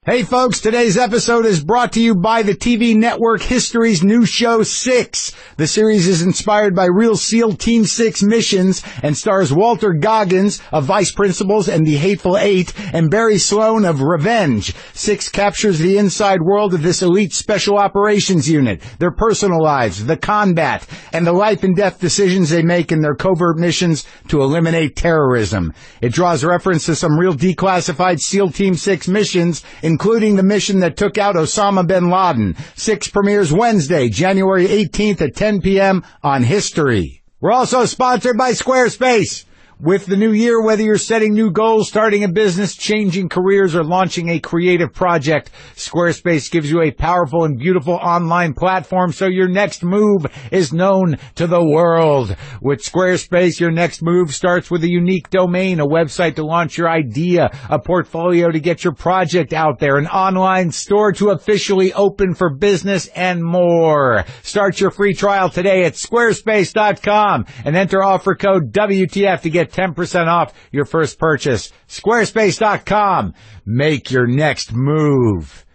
Hey folks, today's episode is brought to you by the TV network History's new show 6. The series is inspired by real SEAL Team 6 missions and stars Walter Goggins of Vice Principals and the Hateful Eight and Barry Sloan of Revenge. 6 captures the inside world of this elite special operations unit, their personal lives, the combat, and the life and death decisions they make in their covert missions to eliminate terrorism. It draws reference to some real declassified SEAL Team 6 missions, including the mission that took out Osama bin Laden. 6 premieres Wednesday, January 18th at 10 p.m. on History. We're also sponsored by Squarespace. With the new year, whether you're setting new goals, starting a business, changing careers, or launching a creative project, Squarespace gives you a powerful and beautiful online platform so your next move is known to the world. With Squarespace, your next move starts with a unique domain, a website to launch your idea, a portfolio to get your project out there, an online store to officially open for business, and more. Start your free trial today at squarespace.com and enter offer code WTF to get 10% off your first purchase. Squarespace.com. Make your next move.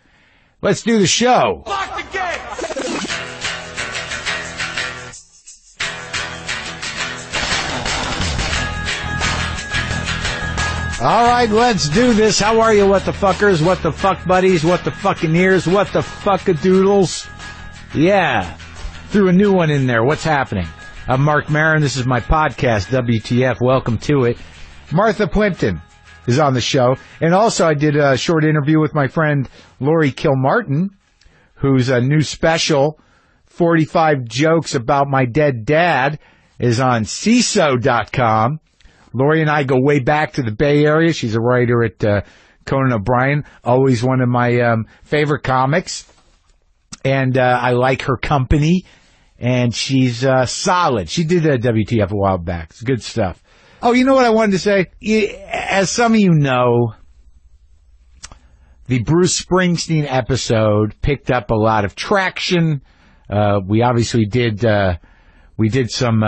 Let's do the show. Lock the gate! All right, let's do this. How are you, what the fuckers, what the fuck buddies, what the fucking ears, what the fuckadoodles? Yeah, threw a new one in there. What's happening? I'm Marc Maron. This is my podcast, WTF. Welcome to it. Martha Plimpton is on the show. And also I did a short interview with my friend LAURIE Kilmartin, whose new special, 45 Jokes About My Dead Dad, is on CISO.com. LAURIE and I go way back to the Bay Area. She's a writer at Conan O'Brien, always one of my favorite comics. And I like her company. And she's solid. She did a WTF a while back. It's good stuff. Oh, you know what I wanted to say? As some of you know, the Bruce Springsteen episode picked up a lot of traction. We obviously did some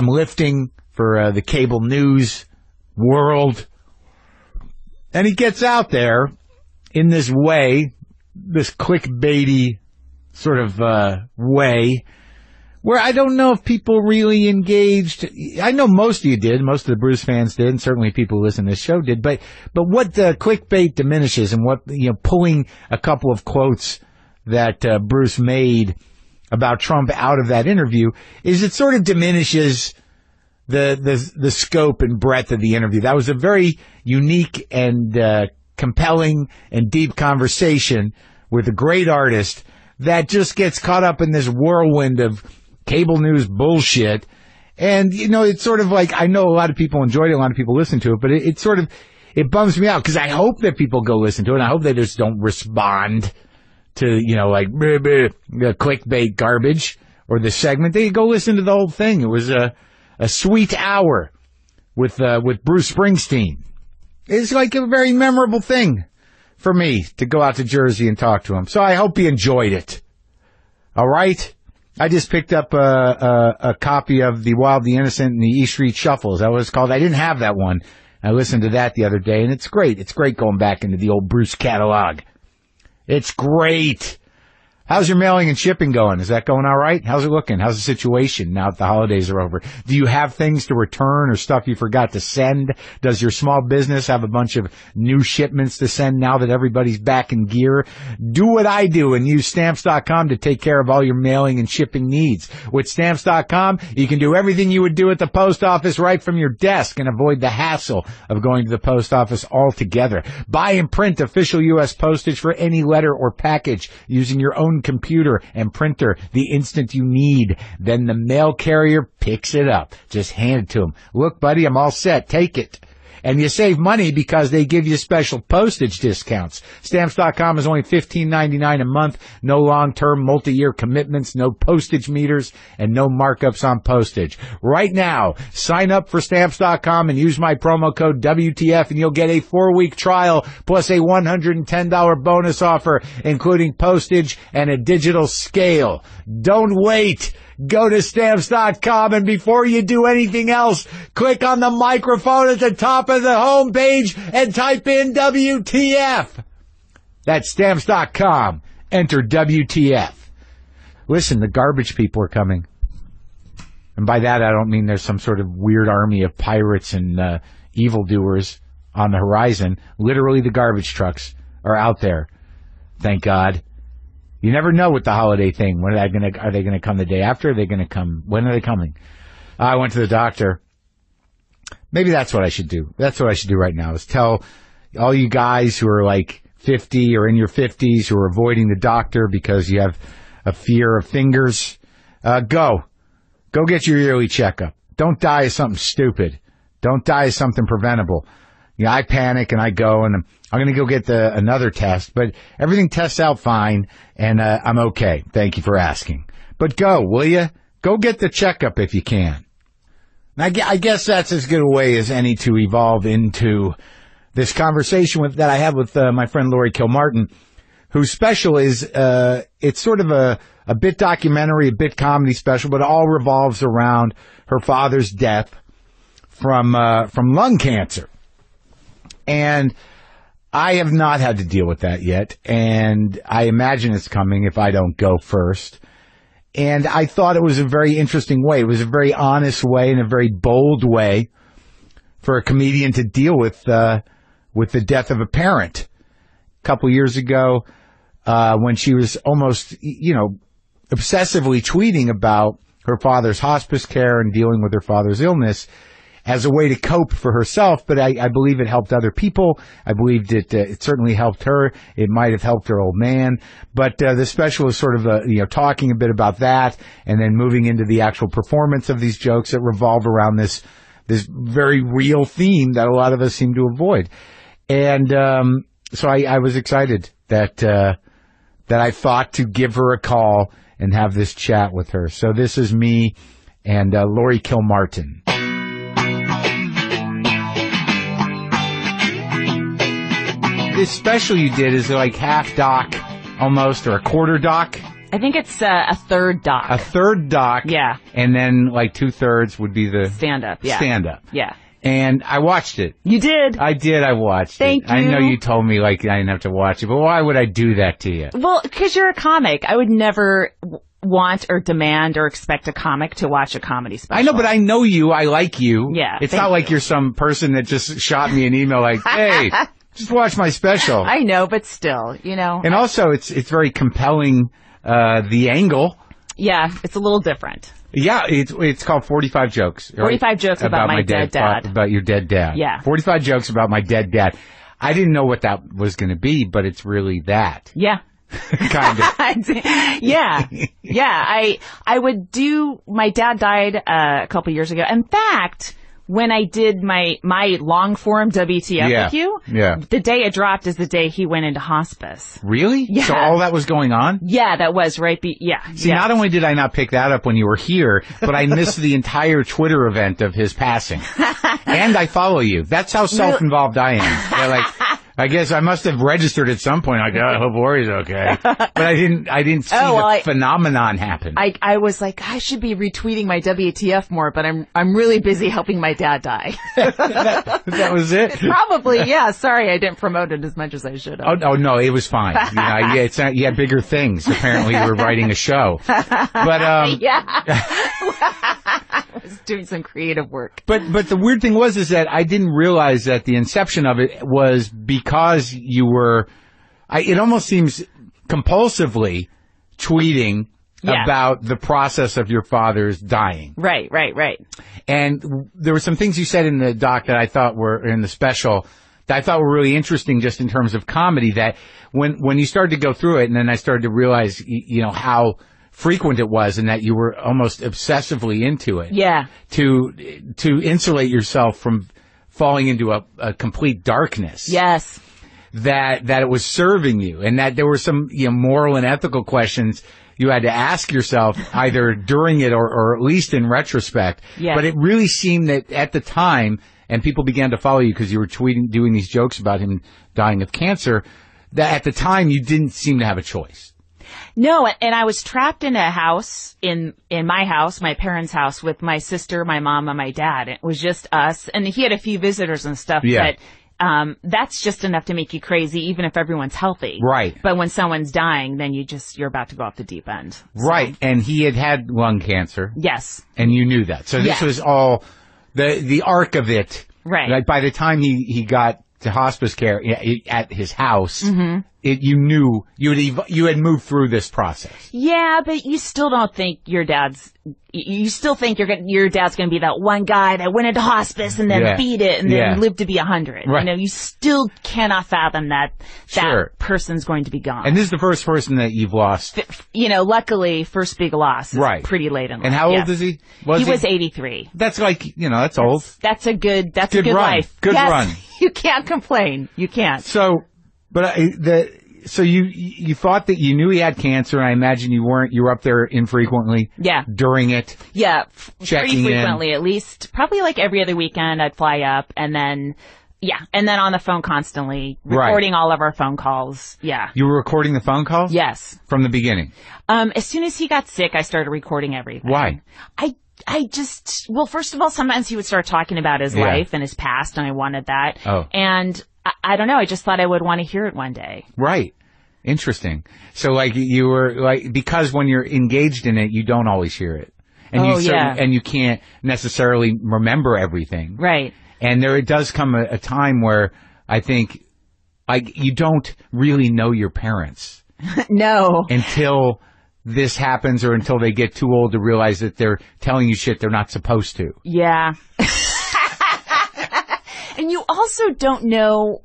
lifting for the cable news world. And he gets out there in this way, this clickbaity sort of way, where I don't know if people really engaged. I know most of you did, most of the Bruce fans did, and certainly people who listen to this show did, but what the clickbait diminishes and what, pulling a couple of quotes that Bruce made about Trump out of that interview is it sort of diminishes the scope and breadth of the interview. That was a very unique and compelling and deep conversation with a great artist that just gets caught up in this whirlwind of cable news bullshit. And, it's sort of like, I know a lot of people enjoyed it, a lot of people listen to it, but it bums me out because I hope that people go listen to it, and I hope they just don't respond to, the clickbait garbage or the segment. They go listen to the whole thing. It was a sweet hour with Bruce Springsteen. It's like a very memorable thing for me to go out to Jersey and talk to him. So I hope he enjoyed it. All right? I just picked up a copy of The Wild, the Innocent, and the E Street Shuffle. Is that what it's called? I didn't have that one. I listened to that the other day, and it's great. It's great going back into the old Bruce catalog. It's great. How's your mailing and shipping going? Is that going all right? How's it looking? How's the situation now that the holidays are over? Do you have things to return or stuff you forgot to send? Does your small business have a bunch of new shipments to send now that everybody's back in gear? Do what I do and use Stamps.com to take care of all your mailing and shipping needs. With Stamps.com, you can do everything you would do at the post office right from your desk and avoid the hassle of going to the post office altogether. Buy and print official U.S. postage for any letter or package using your own computer and printer the instant you need. Then the mail carrier picks it up. Just hand it to them. Look, buddy, I'm all set. Take it. And you save money because they give you special postage discounts. Stamps.com is only $15.99 a month. No long-term, multi-year commitments, no postage meters, and no markups on postage. Right now, sign up for Stamps.com and use my promo code WTF, and you'll get a 4-week trial plus a $110 bonus offer, including postage and a digital scale. Don't wait. Go to Stamps.com, and before you do anything else, click on the microphone at the top of the home page and type in WTF. That's Stamps.com. Enter WTF. Listen, the garbage people are coming. And by that, I don't mean there's some sort of weird army of pirates and evildoers on the horizon. Literally, the garbage trucks are out there. Thank God. You never know with the holiday thing. When are they going to come the day after? Are they going to come? When are they coming? I went to the doctor. Maybe that's what I should do. That's what I should do right now is tell all you guys who are like 50 or in your 50s who are avoiding the doctor because you have a fear of fingers, go get your yearly checkup. Don't die of something stupid. Don't die of something preventable. You know, I panic and I go and I'm going to go get another test, but everything tests out fine and I'm okay. Thank you for asking. But go, will you? Go get the checkup if you can. And I guess that's as good a way as any to evolve into this conversation that I have with my friend LAURIE KILMARTIN, whose special is, it's sort of a bit documentary, a bit comedy special, but it all revolves around her father's death from lung cancer. And I have not had to deal with that yet, and I imagine it's coming if I don't go first. And I thought it was a very interesting way. It was a very honest way and a very bold way for a comedian to deal with the death of a parent. A couple years ago, when she was almost, obsessively tweeting about her father's hospice care and dealing with her father's illness as a way to cope for herself, but I believe it helped other people. I believed it certainly helped her. It might have helped her old man. But the special is sort of, talking a bit about that and then moving into the actual performance of these jokes that revolve around this very real theme that a lot of us seem to avoid. And so I was excited that I thought to give her a call and have this chat with her. So this is me and LAURIE KILMARTIN. This special you did is like half doc almost, or a quarter doc. I think it's a third doc. A third doc. Yeah. And then like 2/3 would be the stand-up. Yeah. Stand-up. Yeah. And I watched it. You did? I did. I watched Thank it. you. I know you told me like I didn't have to watch it, but why would I do that to you? Well, because you're a comic. I would never want or demand or expect a comic to watch a comedy special. I know, but I know you. I like you. Yeah. It's not like you're some person that just shot me an email like, hey, just watch my special. I know, but still, And also, it's very compelling, the angle. Yeah, it's a little different. Yeah, it's called 45 Jokes. 45 Jokes about my dead dad. About your dead dad. Yeah. 45 Jokes about my dead dad. I didn't know what that was going to be, but it's really that. Yeah. Kind of. Yeah. Yeah. I would do, my dad died a couple years ago. In fact, when I did my long form WTF with you, the day it dropped is the day he went into hospice. Really? Yeah. So all that was going on? Yeah, that was right. See, not only did I not pick that up when you were here, but I missed the entire Twitter event of his passing. And I follow you. That's how self-involved I am. I guess I must have registered at some point. Like, I hope Laurie's okay. But I didn't see the phenomenon happen. I was like, I should be retweeting my WTF more, but I'm really busy helping my dad die. that was it? Probably, yeah. Sorry, I didn't promote it as much as I should have. Oh no, it was fine. You had bigger things. Apparently, you were writing a show. But yeah. I was doing some creative work. But the weird thing is that I didn't realize that the inception of it was because you were, it almost seems compulsively tweeting about the process of your father's dying. Right. And there were some things you said in the doc that I thought were in the special that I thought were really interesting just in terms of comedy, that when you started to go through it and then I started to realize, how frequent it was and that you were almost obsessively into it. Yeah. To insulate yourself from falling into a complete darkness. Yes. That it was serving you, and that there were some moral and ethical questions you had to ask yourself either during it or at least in retrospect. Yeah. But it really seemed that at the time, and people began to follow you because you were doing these jokes about him dying of cancer, that at the time you didn't seem to have a choice. No, and I was trapped in a house, in my house, my parents' house, with my sister, my mom, and my dad. It was just us, and he had a few visitors and stuff, but that's just enough to make you crazy, even if everyone's healthy. Right. But when someone's dying, then you're about to go off the deep end. So. Right. And he had lung cancer. Yes. And you knew that. So this was all the arc of it. Right. Like by the time he got to hospice care at his house, you knew you had moved through this process. Yeah, but you still don't think your dad's. You still think your dad's going to be that one guy that went into hospice and then beat it and then lived to be 100. Right. You still cannot fathom that person's going to be gone. And this is the first person that you've lost. Luckily, first big loss is pretty late in life. And how old is he? He was 83. That's that's old. That's a good run. Life. Good run. You can't complain. You can't. So, but So you thought that you knew he had cancer, and I imagine you were up there infrequently. Yeah. During it. Yeah. Checking pretty frequently, at least. Probably like every other weekend I'd fly up, and then on the phone constantly, recording all of our phone calls. Yeah. You were recording the phone calls? Yes. From the beginning? As soon as he got sick, I started recording everything. Why? Well, first of all, sometimes he would start talking about his life and his past, and I wanted that. Oh. And I don't know, I just thought I would want to hear it one day. Right. Interesting. So, you were, because when you're engaged in it, you don't always hear it. And and you can't necessarily remember everything. Right. And there does come a time where I think, you don't really know your parents. No. Until this happens or until they get too old to realize that they're telling you shit they're not supposed to. Yeah. And you also don't know,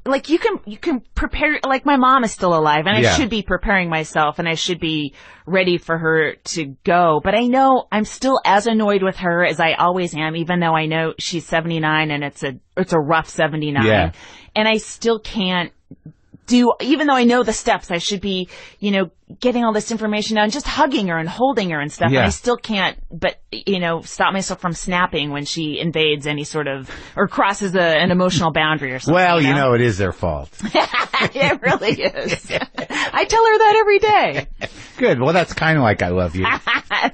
you can prepare, my mom is still alive and I should be preparing myself and I should be ready for her to go. But I know I'm still as annoyed with her as I always am, even though I know she's 79 and it's a rough 79. Yeah. And I still can't even though I know the steps, I should be, getting all this information down, just hugging her and holding her and stuff. Yeah. And I still can't, but, stop myself from snapping when she invades any sort of, or crosses an emotional boundary or something. Well, it is their fault. It really is. I tell her that every day. Good. Well, that's kind of like I love you.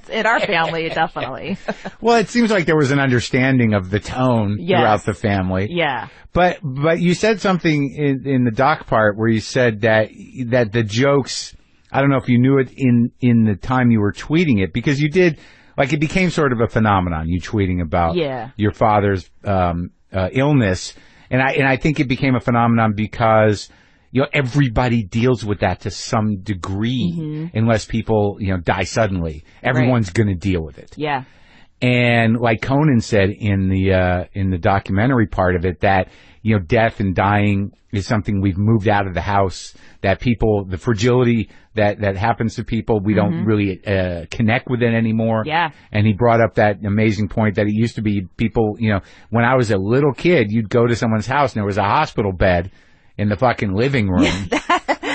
In our family, definitely. Well, it seems like there was an understanding of the tone throughout the family. Yeah. But you said something in the doc part where you said that the jokes, I don't know if you knew it in the time you were tweeting it, because you did, it became sort of a phenomenon, you tweeting about your father's illness. And I think it became a phenomenon because, everybody deals with that to some degree, unless people, die suddenly. Everyone's going to deal with it. Yeah. And like Conan said in the documentary part of it, that, death and dying is something we've moved out of the house, that people, the fragility that happens to people, we don't really connect with it anymore. Yeah. And he brought up that amazing point that it used to be people, when I was a little kid, you'd go to someone's house and there was a hospital bed in the fucking living room.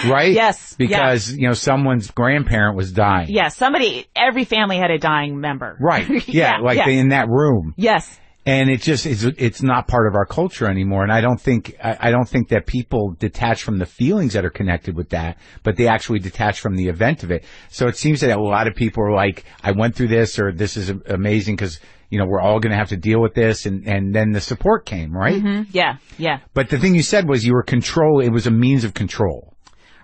Right? Yes. Because, someone's grandparent was dying. Yes. Every family had a dying member. Right. Yeah. In that room. Yes. And it's not part of our culture anymore. And I don't think that people detach from the feelings that are connected with that, but they actually detach from the event of it. So it seems that a lot of people are like, I went through this, or this is amazing because, we're all going to have to deal with this. And then the support came, right? Mm-hmm. Yeah. Yeah. But the thing you said was it was a means of control.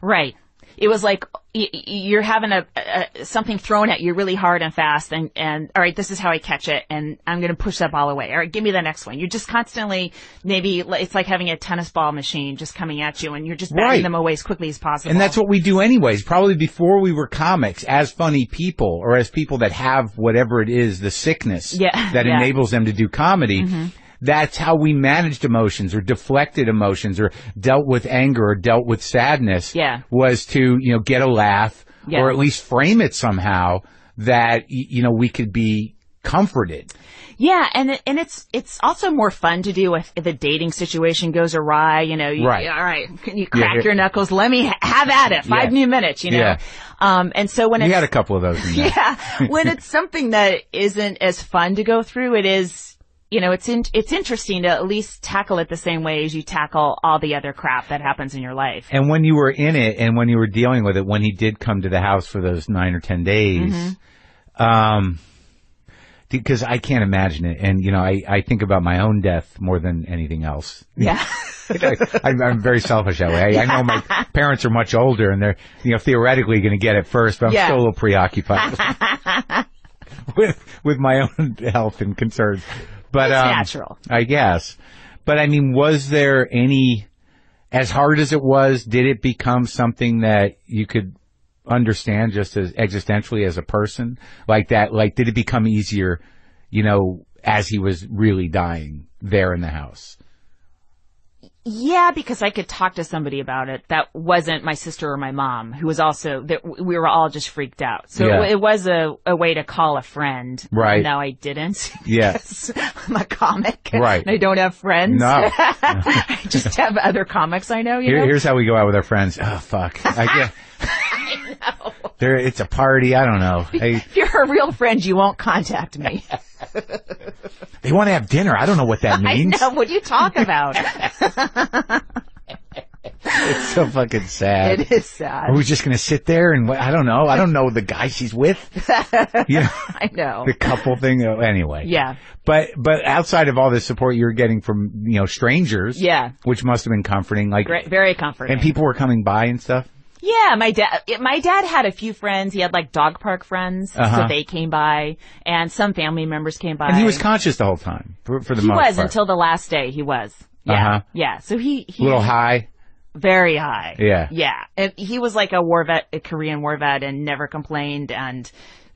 Right. It was like you're having something thrown at you really hard and fast, and all right, this is how I catch it, and I'm going to push that ball away. All right, give me the next one. You're just constantly, maybe it's like having a tennis ball machine just coming at you, and you're just batting them away as quickly as possible. And that's what we do anyways. Probably before we were comics, as funny people, or as people that have whatever it is, the sickness that enables them to do comedy. Mm-hmm. That's how we managed emotions or deflected emotions or dealt with anger or dealt with sadness. Yeah. Was to, get a laugh or at least frame it somehow that, we could be comforted. Yeah, and it's also more fun to do if the dating situation goes awry, right. All right, you crack your knuckles, let me have at it, 5 new minutes, Yeah. And so when you had a couple of those in there. Yeah, when it's something that isn't as fun to go through, it is, it's interesting to at least tackle it the same way as you tackle all the other crap that happens in your life. And when you were in it and when you were dealing with it, when he did come to the house for those 9 or 10 days, because I can't imagine it. And, I think about my own death more than anything else. Yeah. I'm very selfish that way. I know my parents are much older and they're, theoretically going to get it first, but I'm still a little preoccupied with my own health and concerns. But, it's natural. I guess. But I mean, was there any, as hard as it was, did it become something that you could understand just as existentially as a person? Like that, did it become easier, as he was really dying there in the house? Yeah, because I could talk to somebody about it that wasn't my sister or my mom, who was also, that we were all just freaked out. So it was a way to call a friend. Right. No, I didn't. Yeah. I'm a comic. Right. And I don't have friends. No. I just have other comics I know, you know? Here's how we go out with our friends. Oh, fuck. I know. It's a party. I don't know. If you're a real friend, you won't contact me. They want to have dinner. I don't know what that means. I know. What do you talk about? It's so fucking sad. It is sad. Are we just going to sit there and I don't know. I don't know the guy she's with. I know. The couple thing. Anyway. Yeah. But outside of all the support you're getting from, strangers. Yeah. Which must have been comforting. Very comforting. And people were coming by and stuff. Yeah, my dad had a few friends. He had dog park friends, so they came by, and some family members came by. And he was conscious the whole time, for the most part. He was until the last day. He was. Yeah, yeah. So he a little high. Very high. Yeah, yeah. And he was like a war vet, a Korean war vet, and never complained. And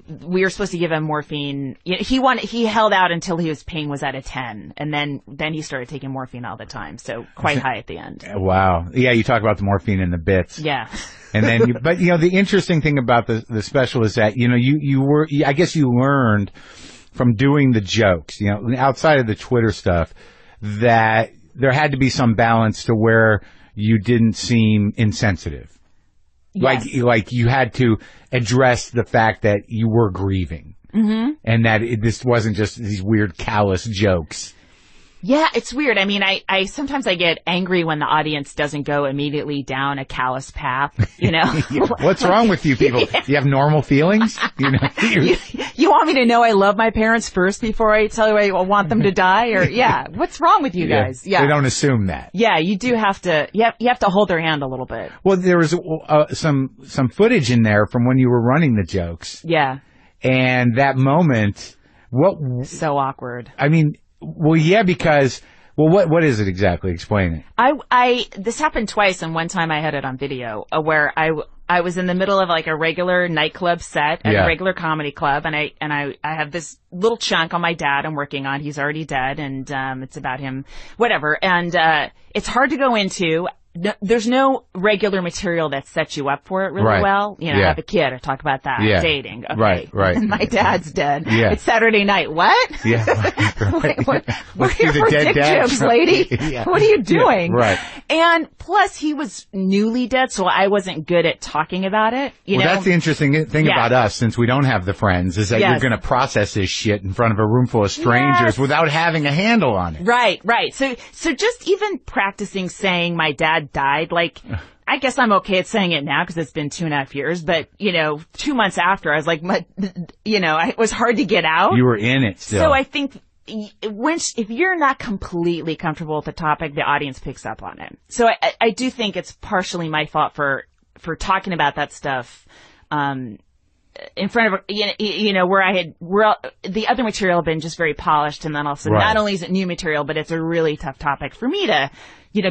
we were supposed to give him morphine. He held out until his pain was at a 10, and then he started taking morphine all the time. So quite high at the end. Wow. Yeah, you talk about the morphine in the bits. Yeah. And then, but the interesting thing about the special is that, I guess you learned from doing the jokes, outside of the Twitter stuff, that there had to be some balance to where you didn't seem insensitive. Yes. Like you had to address the fact that you were grieving. Mm-hmm. And that this wasn't just these weird callous jokes. Yeah, it's weird. I mean, I sometimes I get angry when the audience doesn't go immediately down a callous path, What's wrong with you people? Do you have normal feelings? You want me to know I love my parents first before I tell you I want them to die? Or, what's wrong with you guys? Yeah. They don't assume that. Yeah, you do have to, you have to hold their hand a little bit. Well, there was some footage in there from when you were running the jokes. Yeah. And that moment, so awkward. I mean, well, yeah, because, what is it exactly? Explain it. This happened twice, and one time I had it on video, where I was in the middle of a regular nightclub set at a regular comedy club, and I have this little chunk on my dad I'm working on. He's already dead, and it's about him, whatever. And it's hard to go into. There's no regular material that sets you up for it really well. I have a kid. I talk about that. Yeah. Dating. Okay. Right. And my dad's dead. Yeah. It's Saturday night. What? Yeah. Wait, what are your dick jokes, lady? Yeah. What are you doing? Yeah. Right. And plus, he was newly dead, so I wasn't good at talking about it. You know? That's the interesting thing about us, since we don't have the friends, is that you're going to process this shit in front of a room full of strangers without having a handle on it. Right. So just even practicing saying my dad died, I guess I'm okay at saying it now because it's been 2.5 years, but 2 months after I was like, it was hard to get out. You were in it still. So I think if you're not completely comfortable with the topic, the audience picks up on it. So I do think it's partially my fault for talking about that stuff, in front of, where the other material had been just very polished, and then also not only is it new material, but it's a really tough topic for me to,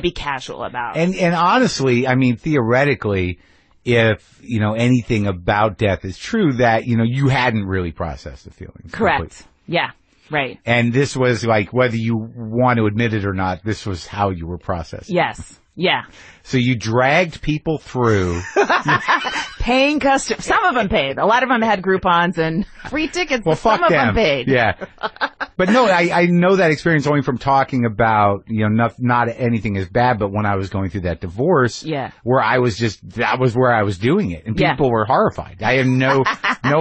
be casual about. And honestly, I mean, theoretically, if, anything about death is true, that, you hadn't really processed the feelings. Correct. Completely. Yeah. Right. And this was whether you want to admit it or not, this was how you were processing. Yes. Yeah. So you dragged people through. Paying customers. Some of them paid. A lot of them had Groupons and free tickets. Well, fuck some them. Of them paid. Yeah. But no, I know that experience only from talking about, not anything is bad, but when I was going through that divorce, where that was where I was doing it. And people were horrified. I had no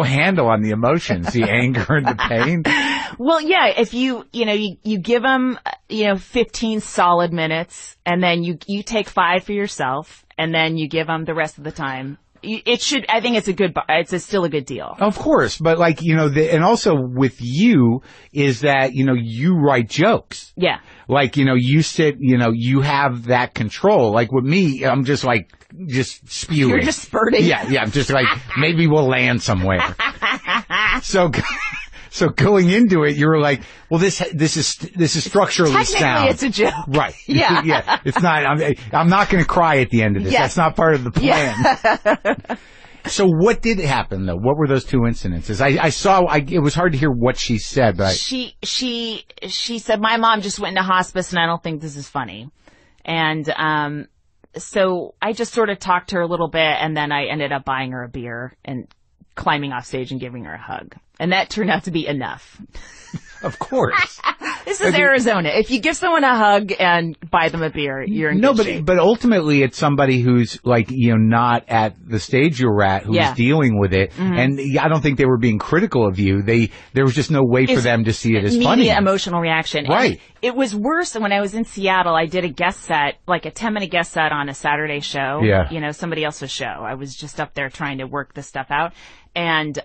handle on the emotions, the anger and the pain. Well, yeah, if you give them, 15 solid minutes, and then you take 5 for yourself, and then you give them the rest of the time. it should. I think it's still a good deal. Of course, but like and also with you is that you write jokes. Yeah. Like you sit, you have that control. Like with me, I'm just spewing. You're just spurting. Yeah. I'm just like maybe we'll land somewhere. So going into it, you were like, well, this is structurally sound. Technically, it's a joke. Right. Yeah. Yeah. It's not. I'm not going to cry at the end of this. Yes. That's not part of the plan. Yeah. So what did happen though? What were those two incidences? I saw. It was hard to hear what she said, but she said my mom just went into hospice, and I don't think this is funny. And so I just sort of talked to her a little bit, and then I ended up buying her a beer and climbing off stage and giving her a hug. And that turned out to be enough. Of course. This is Arizona. If you give someone a hug and buy them a beer, you're in good shape. But ultimately it's somebody who's like, not at the stage you're at, who's dealing with it. Mm-hmm. And I don't think they were being critical of you. There was just no way for them to see it as funny. Immediate emotional reaction. Right. And it was worse when I was in Seattle. I did a guest set, like a 10-minute guest set on a Saturday show. Yeah. Somebody else's show. I was just up there trying to work this stuff out. And,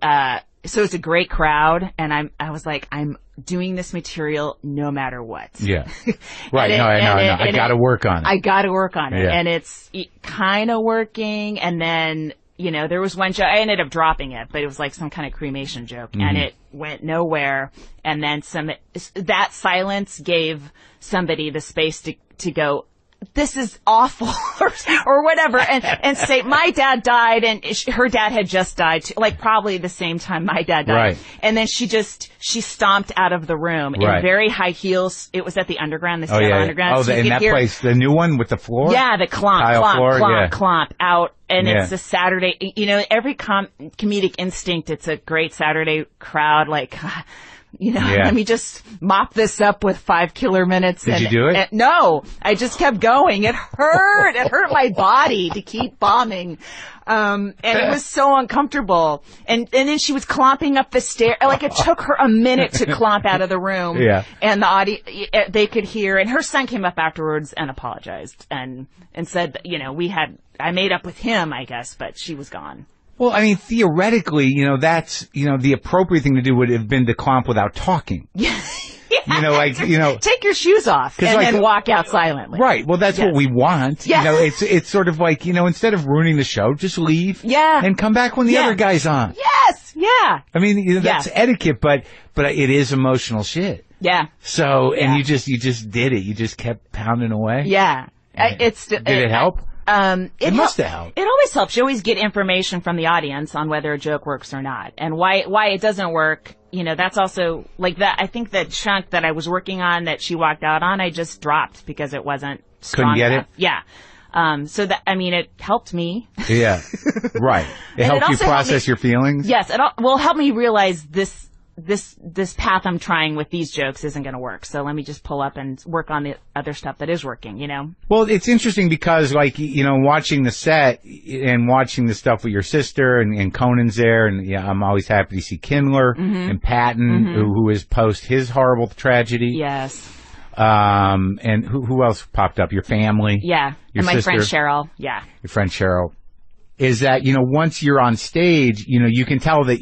so it's a great crowd, and I was like, I'm doing this material no matter what. Yeah. Right. I got to work on it. I got to work on it. Yeah. And it's kind of working. And then, there was one joke, I ended up dropping it, but it was like some kind of cremation joke, and it went nowhere. And then that silence gave somebody the space to go, this is awful or whatever, and say my dad died and her dad had just died too, like probably the same time my dad died. Right. And then she stomped out of the room in very high heels. It was at the Underground, the Seattle Underground. Oh, so in that place, the new one with the floor? Yeah, the clomp out. And it's a Saturday, every comedic instinct, it's a great Saturday crowd, like, let me just mop this up with 5 killer minutes. Did you do it? No, I just kept going. It hurt. It hurt my body to keep bombing. And it was so uncomfortable. And then she was clomping up the stair. Like it took her a minute to clomp out of the room. Yeah. And the audience, they could hear. And her son came up afterwards and apologized and said, I made up with him, I guess, but she was gone. Well, I mean, theoretically, that's, the appropriate thing to do would have been to clomp without talking. Yeah. Take your shoes off and then walk out silently. Right. Well, that's what we want. Yes. It's sort of like, instead of ruining the show, just leave. Yeah. And come back when the other guy's on. Yes. Yeah. I mean, that's etiquette, but it is emotional shit. Yeah. So, and you just did it. You just kept pounding away. Yeah. Did it help? It must have helped. It always helps. You always get information from the audience on whether a joke works or not, and why it doesn't work. That's also like that. I think that chunk that I was working on that she walked out on, I just dropped because it wasn't strong Couldn't get enough. it? Yeah. So that, it helped me. Yeah. Right. It helped you process your feelings? Yes. It helped me realize this path I'm trying with these jokes isn't going to work. So let me just pull up and work on the other stuff that is working, Well, it's interesting because watching the set and watching the stuff with your sister and Conan's there, and I'm always happy to see Kindler and Patton, who is post his horrible tragedy. Yes. And who else popped up? Your family. Yeah. Your and my sister, friend Cheryl. Yeah. Your friend Cheryl. Is that, once you're on stage, you can tell that,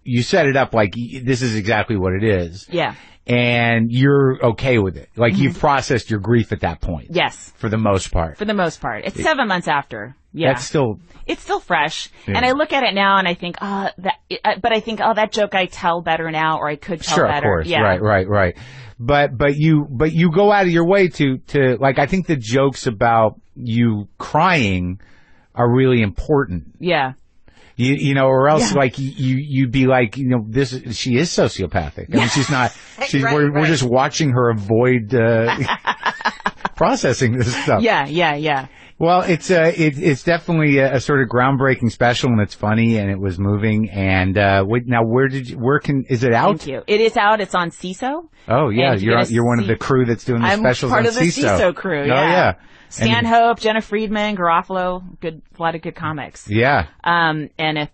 you set it up like this is exactly what it is. Yeah. And you're okay with it. Like you've processed your grief at that point. Yes. For the most part. For the most part. It's 7 months after. Yeah. It's still fresh. Yeah. And I look at it now and I think, that joke I tell better now, or I could tell better. Sure, of course. Yeah. Right. But you go out of your way to like, I think the jokes about you crying are really important. Yeah. Or else you'd be like, she is sociopathic. I mean, she's not, we're just watching her avoid, processing this stuff. Yeah. Well, it's definitely a sort of groundbreaking special, and it's funny, and it was moving. And, now is it out? Thank you. It is out. It's on CISO. Oh, yeah. You're one of the crew that's doing the specials on CISO. I'm part of the CISO crew. Yeah. Oh, yeah. Stanhope, Jenna Friedman, Garofalo, a lot of good comics. Yeah. And if,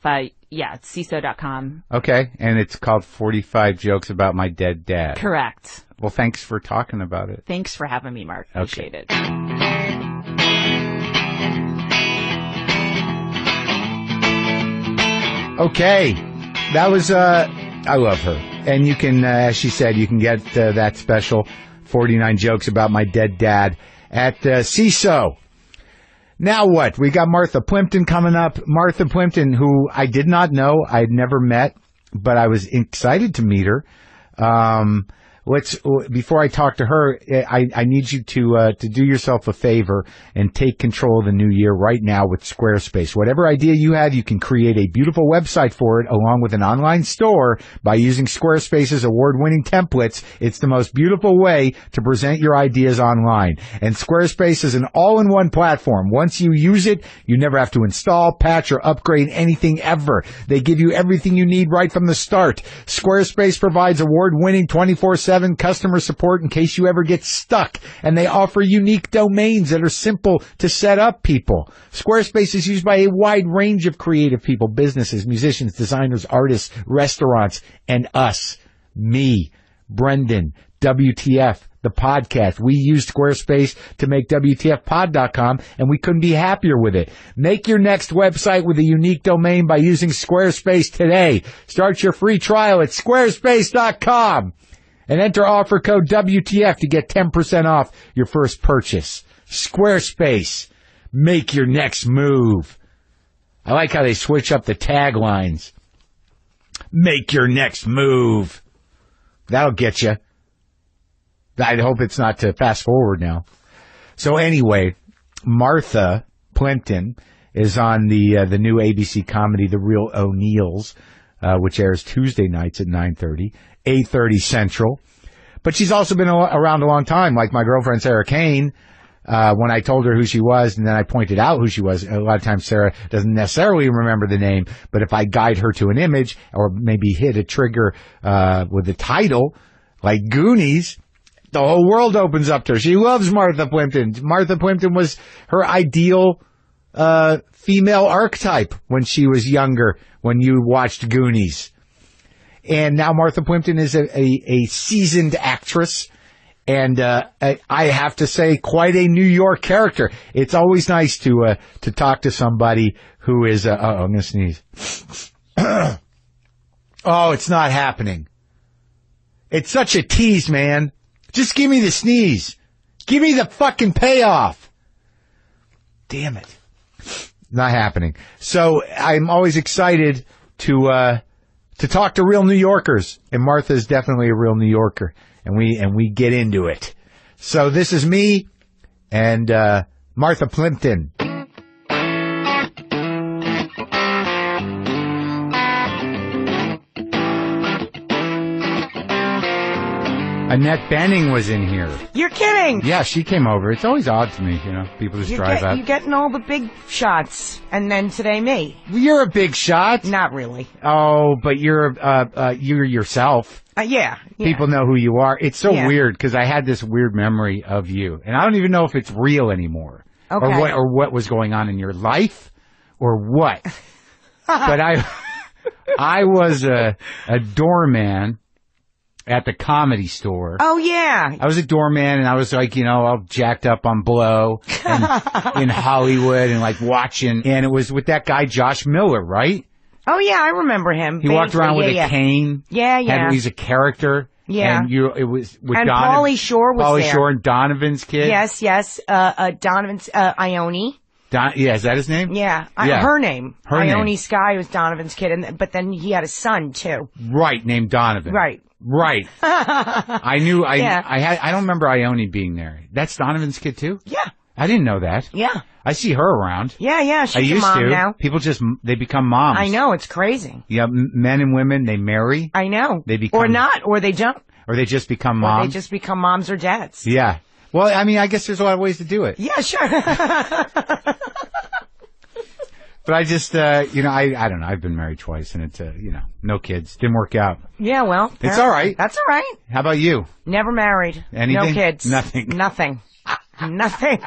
it's CISO.com. Okay. And it's called 45 Jokes About My Dead Dad. Correct. Well, thanks for talking about it. Thanks for having me, Mark. Appreciate it. Okay. That was, I love her. And you can, as she said, you can get that special 49 jokes about my dead dad at CISO. Now what? We got Martha Plimpton coming up. Martha Plimpton, who I did not know, I had never met, but I was excited to meet her. Before I talk to her, I need you to do yourself a favor and take control of the new year right now with Squarespace. Whatever idea you have, you can create a beautiful website for it along with an online store by using Squarespace's award-winning templates. It's the most beautiful way to present your ideas online. And Squarespace is an all-in-one platform. Once you use it, you never have to install, patch, or upgrade anything ever. They give you everything you need right from the start. Squarespace provides award-winning 24/7 customer support in case you ever get stuck, and they offer unique domains that are simple to set up. People, Squarespace is used by a wide range of creative people, businesses, musicians, designers, artists, restaurants, and us, me, Brendan, WTF, the podcast. We used Squarespace to make WTFpod.com, and we couldn't be happier with it. Make your next website with a unique domain by using Squarespace today. Start your free trial at squarespace.com. And enter offer code WTF to get 10% off your first purchase. Squarespace. Make your next move. I like how they switch up the taglines. Make your next move. That'll get you. I hope it's not to fast forward now. So anyway, Martha Plimpton is on the new ABC comedy, The Real O'Neills, which airs Tuesday nights at 9:30. 8:30 Central. But she's also been around a long time, like my girlfriend Sarah Kane. When I told her who she was, and then I pointed out who she was, a lot of times Sarah doesn't necessarily remember the name, but if I guide her to an image, or maybe hit a trigger with the title, like Goonies, the whole world opens up to her. She loves Martha Plimpton. Martha Plimpton was her ideal female archetype when she was younger, when you watched Goonies. And now Martha Plimpton is a seasoned actress, and I have to say, quite a New York character. It's always nice to talk to somebody who is. I'm gonna sneeze. Oh, it's not happening. It's such a tease, man. Just give me the sneeze. Give me the fucking payoff. Damn it. Not happening. So I'm always excited to talk to real New Yorkers, and Martha is definitely a real New Yorker, and we get into it. So this is me and Martha Plimpton. Annette Bening was in here. You're kidding! Yeah, she came over. It's always odd to me, people just drive out. You're getting all the big shots, and then today me. You're a big shot. Not really. Oh, but you're yourself. Yeah. People know who you are. It's so weird, because I had this weird memory of you, and I don't even know if it's real anymore. Okay. Or what was going on in your life, or what. But I was a doorman at the Comedy Store. Oh, yeah. I was a doorman, and I was like, all jacked up on blow and in Hollywood and like watching. And it was with that guy, Josh Miller, right? Oh, yeah, I remember him. He walked around with a cane. Yeah. He's a character. Yeah. And it was with and Pauly Shore was there. Pauly Shore and Donovan's kid. Yes. Donovan's, Ione. Is that his name? Yeah. Her name. Ione name. Skye was Donovan's kid, but then he had a son, too. Right, named Donovan. Right. I knew, Yeah. I don't remember Ione being there. That's Donovan's kid, too? Yeah. I didn't know that. Yeah. I see her around. Yeah, she's I used a mom to. now. People they become moms. I know, it's crazy. Yeah, men and women, they marry. I know. They become. Or not, or they don't. Or they just become moms. Or they just become moms or dads. Yeah. Well, I mean, I guess there's a lot of ways to do it. Yeah, sure. But I just, I don't know. I've been married twice, and it's, no kids. Didn't work out. Yeah, well. It's all right. That's all right. How about you? Never married. Anything? No kids. Nothing. Nothing. Nothing.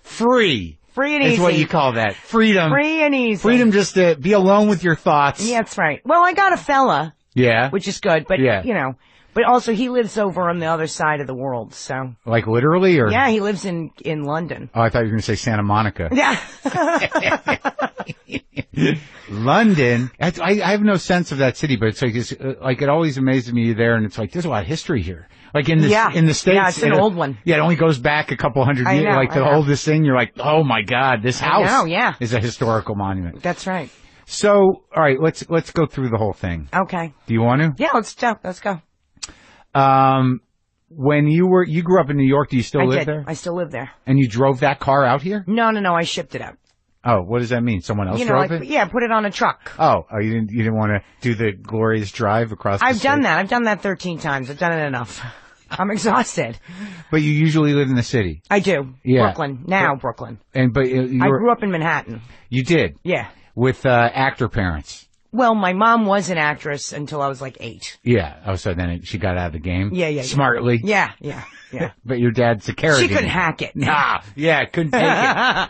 Free. Free and easy. That's what you call that. Freedom. Free and easy. Freedom just to be alone with your thoughts. Yeah, that's right. Well, I got a fella. Yeah. Which is good, but, but also he lives over on the other side of the world, so. Like literally, or? Yeah, he lives in London. Oh, I thought you were going to say Santa Monica. Yeah. London, I have no sense of that city, but it's like it always amazes me there, and it's like there's a lot of history here. Like in the States, yeah, it's an old one. Yeah, it only goes back a couple hundred years. Like the oldest thing, you're like, oh my God, this house is a historical monument. That's right. So, all right, let's go through the whole thing. Okay. Do you want to? Yeah, let's go. When you grew up in New York, do you still live there? I still live there. And you drove that car out here? No, I shipped it out. Oh, what does that mean? Someone else drove it? Yeah, put it on a truck. Oh, you didn't want to do the glorious drive across the state? I've done that 13 times. I've done it enough. I'm exhausted. But you usually live in the city. I do. Yeah. Brooklyn. I grew up in Manhattan. You did? Yeah. With actor parents. Well, my mom was an actress until I was like 8. Yeah. Oh, so then she got out of the game? Yeah. Smartly? Yeah. But your dad's a carrot. She couldn't hack it. Nah. Yeah, couldn't take it.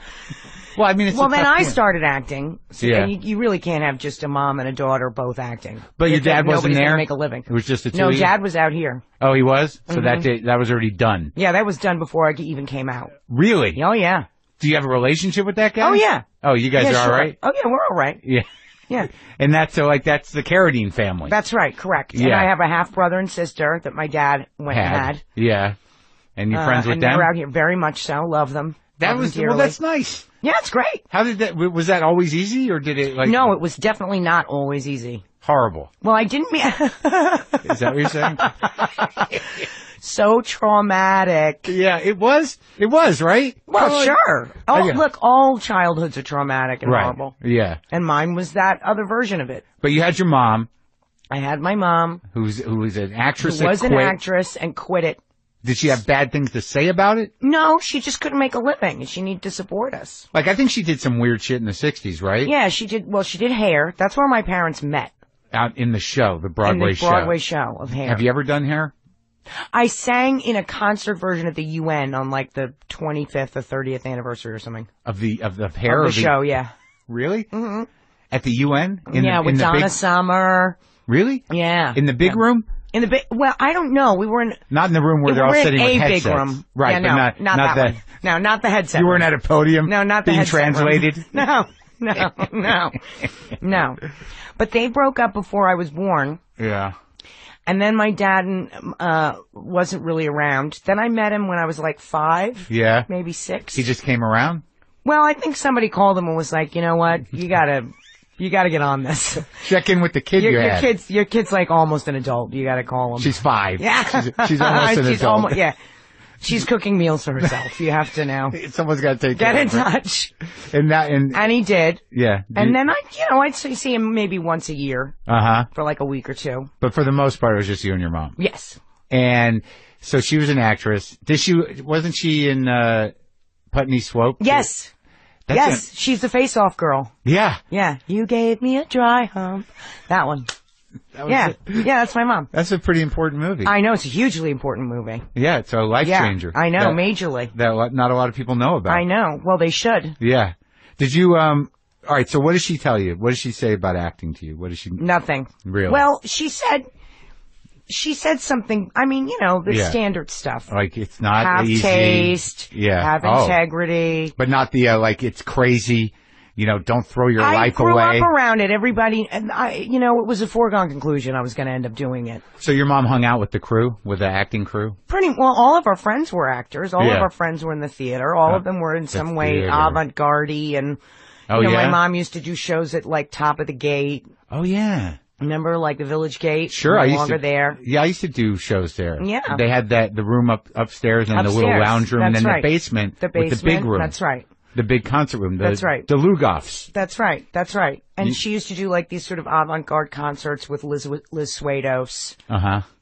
Well, I mean, it's then I started acting. So yeah. You really can't have just a mom and a daughter both acting. But your dad wasn't there? Gonna make a living. It was just the two No, of you? Dad was out here. Oh, he was? So that was already done? Yeah, that was done before I even came out. Really? Oh, yeah. Do you have a relationship with that guy? Oh, yeah. Oh, you guys are all right? Oh, yeah, we're all right. Yeah. Yeah. And that's the Carradine family. That's right, correct. Yeah. And I have a half-brother and sister that my dad had. Yeah. And you're friends with and them? they're out here very much so. Love them. Well, that's nice. Yeah, it's great. How did that, was that always easy, or did it like... No, it was definitely not always easy. Horrible. Well, I didn't mean... Is that what you're saying? So traumatic. Yeah, it was, right? Well, sure. Oh, look, all childhoods are traumatic and horrible. Yeah. And mine was that other version of it. But you had your mom. I had my mom. Who was an actress who was an actress and quit it. Did she have bad things to say about it? No, she just couldn't make a living, and she needed to support us. Like, I think she did some weird shit in the 60s, right? Yeah, she did. Well, she did Hair. That's where my parents met. Out in the show, the Broadway show. In the Broadway show of Hair. Have you ever done Hair? I sang in a concert version at the UN on, like, the 25th or 30th anniversary or something. Of the Hair? Of the show, yeah. Really? Mm-hmm. At the UN? With Donna Summer. Really? Yeah. In the big room? In the big, well, I don't know. We were in... Not in the room where they're all sitting with headsets. Big room. Right, yeah, no, but not that the... one. No, not the headset You weren't at a podium? No, not the being headset translated? No. No. But they broke up before I was born. Yeah. And then my dad wasn't really around. Then I met him when I was like 5. Yeah. Maybe 6. He just came around? Well, I think somebody called him and was like, you know what? You gotta get on this. Check in with the kid you had. Your kid's like almost an adult. You gotta call him. She's 5. Yeah. She's almost an adult. Yeah. She's cooking meals for herself. You have to now. Someone's got to take care of her. Get in touch. And he did. Yeah. And then I'd see him maybe once a year. For like a week or 2. But for the most part, it was just you and your mom. Yes. And so she was an actress. Wasn't she in Putney Swope? Yes. She's the face-off girl. Yeah. Yeah. You gave me a dry hump. That one. Yeah, that's my mom. That's a pretty important movie. I know, it's a hugely important movie. Yeah, it's a life changer. I know, majorly. That not a lot of people know about. I know. Well, they should. Yeah. Did you, all right, so what does she tell you? What does she say about acting to you? What does she... Nothing. Really? Well, she said something, I mean, the standard stuff. Like, it's not have easy. Taste. Yeah. Have integrity. But not the, like, it's crazy. Don't throw your life away. I grew up around it. Everybody, and it was a foregone conclusion I was going to end up doing it. So your mom hung out with the crew, with the acting crew? Pretty well. All of our friends were actors. All of our friends were in the theater. All of them were in some way avant-garde-y. And, my mom used to do shows at, like, Top of the Gate. Oh, yeah. Remember, like, the Village Gate? Sure, I used to. There. Yeah, I used to do shows there. Yeah. They had the room upstairs and the little lounge room, and then the basement with the big room. That's right. The big concert room. That's right. The Lugoffs. That's right. And she used to do, like, these sort of avant-garde concerts with Liz Swados.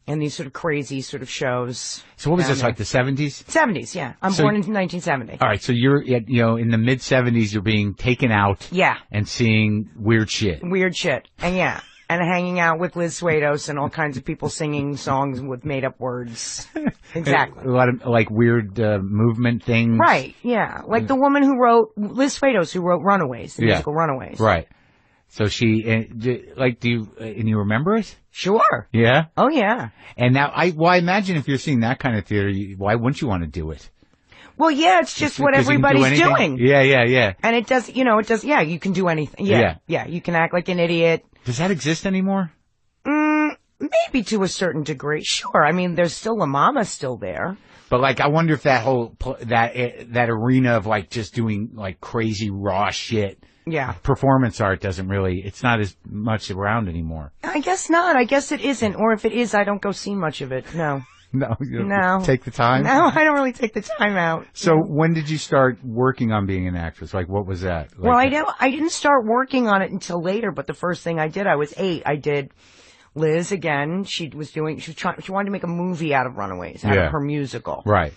And these sort of crazy sort of shows. So what was this, like the 70s? 70s, yeah. I'm born in 1970. All right, so you're, in the mid-70s, you're being taken out. Yeah. And seeing weird shit. And and hanging out with Liz Swados and all kinds of people singing songs with made-up words. Exactly. A lot of, like, weird movement things. Right, yeah. Like the woman who wrote, Liz Swados, who wrote Runaways, the musical Runaways. Right. So she, and you remember it? Sure. Yeah? Oh, yeah. And now, I imagine if you're seeing that kind of theater, why wouldn't you want to do it? Well, yeah, it's just what everybody's doing. Yeah. And it does, you can do anything. Yeah, you can act like an idiot. Does that exist anymore? Maybe to a certain degree. Sure. I mean, there's still a mama still there. But like, I wonder if that whole that arena of like just doing like crazy raw shit, performance art it's not as much around anymore. I guess not. I guess it isn't. Or if it is, I don't go see much of it. No. No. Take the time? No, I don't really take the time out. So when did you start working on being an actress? Like, what was that? Like, well, I didn't start working on it until later. But the first thing I did, I was 8. I did. Liz, again, she wanted to make a movie out of Runaways, out of her musical. Right.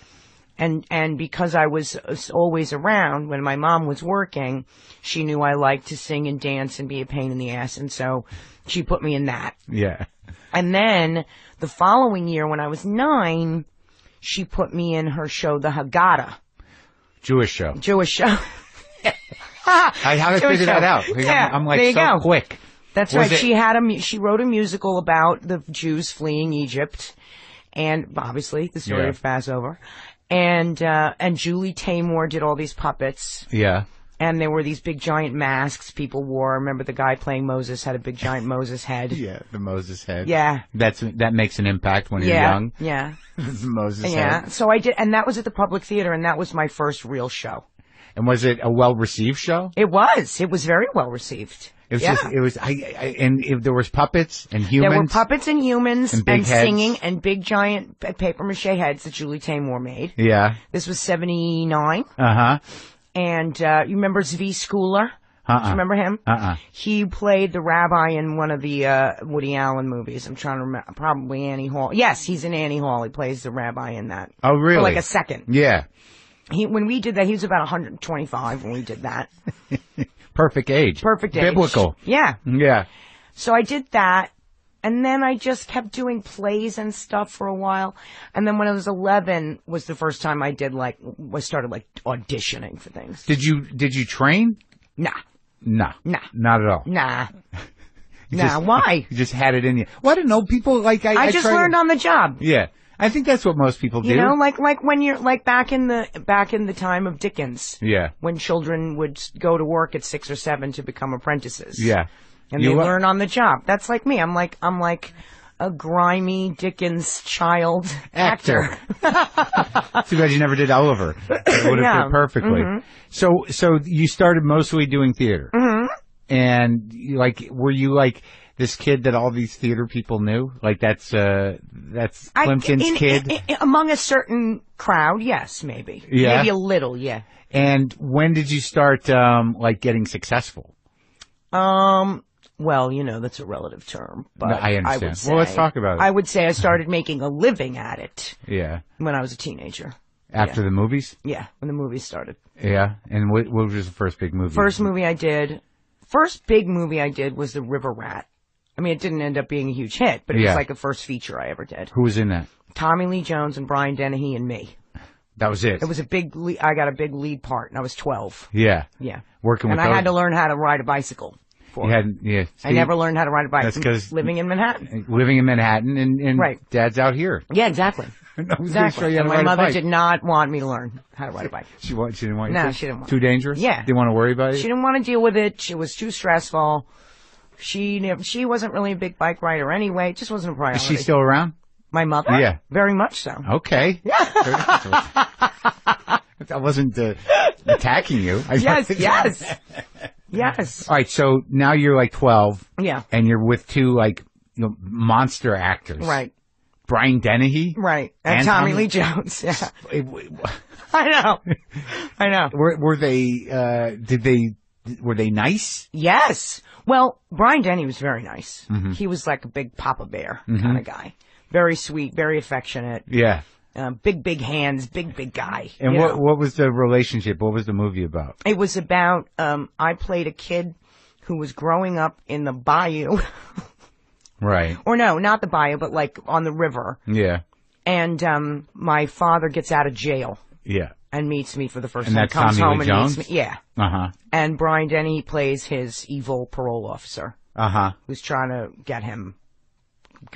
And because I was always around when my mom was working, she knew I liked to sing and dance and be a pain in the ass. And so she put me in that. Yeah. And then the following year when I was 9, she put me in her show, The Haggadah. Jewish show. How did I figure that out? Yeah, I'm like so quick. That's right. She wrote a musical about the Jews fleeing Egypt, and obviously the story of Passover, and Julie Taymor did all these puppets. Yeah. And there were these big giant masks people wore. Remember the guy playing Moses had a big giant Moses head. Yeah, the Moses head. Yeah. That makes an impact when you're young. Yeah. The Moses head. Yeah. So I did, and that was at the Public Theater, and that was my first real show. And was it a well-received show? It was. It was very well-received. It was and there was puppets and humans. There were puppets and humans and singing and big giant paper mache heads that Julie Taymor made. Yeah. This was 79. Uh-huh. And, you remember Zvi Schooler? Do you remember him? He played the rabbi in one of the, Woody Allen movies. I'm trying to remember. Probably Annie Hall. Yes, he's in Annie Hall. He plays the rabbi in that. Oh, really? For like a second. Yeah. When we did that, he was about 125 when we did that. Perfect age. Biblical. Yeah. Yeah. So I did that, and then I just kept doing plays and stuff for a while. And then when I was 11 was the first time I started auditioning for things. Did you train? Nah. Not at all. Nah. Why? You just had it in you. Well, I don't know. People I just learned on the job. Yeah. I think that's what most people do. You know, like when you're back in the time of Dickens. Yeah. When children would go to work at 6 or 7 to become apprentices. Yeah. And they learn on the job. That's like me. I'm like a grimy Dickens child actor. Too bad you never did Oliver. It would have fit perfectly. Mm-hmm. So you started mostly doing theater. Mm-hmm. And were you like this kid that all these theater people knew? Like that's Plimpton's kid? Among a certain crowd, yes, maybe. Yeah. Maybe a little, yeah. And when did you start, getting successful? Well, that's a relative term, but no, I understand. Would say, well, let's talk about it. I would say I started making a living at it. Yeah. When I was a teenager. After the movies? Yeah, when the movies started. Yeah. And what was the first big movie? First big movie I did was The River Rat. I mean, it didn't end up being a huge hit, but it was like the first feature I ever did. Who was in that? Tommy Lee Jones and Brian Dennehy and me. That was it? It was I got a big lead part, and I was 12. Yeah. Yeah. Working with I had to learn how to ride a bicycle. I never learned how to ride a bike. That's because living in Manhattan. And right. Dad's out here. Yeah, exactly. Exactly. And my mother did not want me to learn how to ride a bike. She didn't want you to? No, she didn't want. Too dangerous? Yeah. Didn't want to worry about it? She didn't want to deal with it. It was too stressful. She wasn't really a big bike rider anyway. It just wasn't a priority. Is she still around? My mother? Yeah. Very much so. Okay. Yeah. I wasn't attacking you. Yes. All right, so now you're like 12. Yeah. And you're with two monster actors. Right. Brian Dennehy. Right. And Tommy Lee Jones. Yeah. I know. Were they nice? Yes. Well, Brian Dennehy was very nice. Mm-hmm. He was like a big Papa Bear kind of guy. Very sweet, very affectionate. Yeah. Big hands, big guy. And what was the relationship? What was the movie about? It was about, I played a kid who was growing up in the bayou. Right. Or no, not the bayou, but like on the river. Yeah. And, my father gets out of jail. Yeah. And meets me for the first time. And that's comes Tommy home Lee Jones? Meets me. Yeah. Uh-huh. And Brian Dennehy plays his evil parole officer. Uh-huh. Who's trying to get him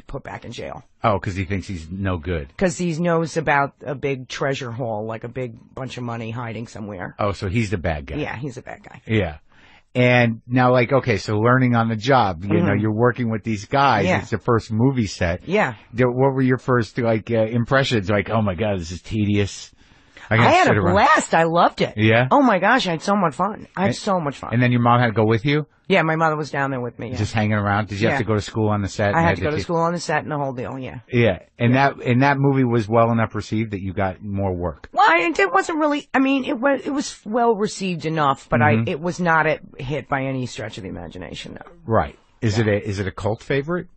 put back in jail. Oh, because he thinks he's no good. Because he knows about a big treasure haul, like a big bunch of money hiding somewhere. Oh, so he's the bad guy. Yeah, he's a bad guy. Yeah. And now, like, okay, so learning on the job, you know, you're working with these guys. Yeah. It's the first movie set. Yeah. What were your first, like, impressions? Like, oh my God, this is tedious. I had a blast. I loved it. Yeah? Oh my gosh, I had so much fun. So much fun. And then your mom had to go with you? Yeah, my mother was down there with me. Yeah. Just hanging around? Did you have to go to school on the set? I had to go to school on the set and the whole deal, yeah. Yeah. And that movie was well enough received that you got more work? Well, it wasn't really, I mean, it was well received enough, but it was not a hit by any stretch of the imagination, no. Right. Is it a cult favorite?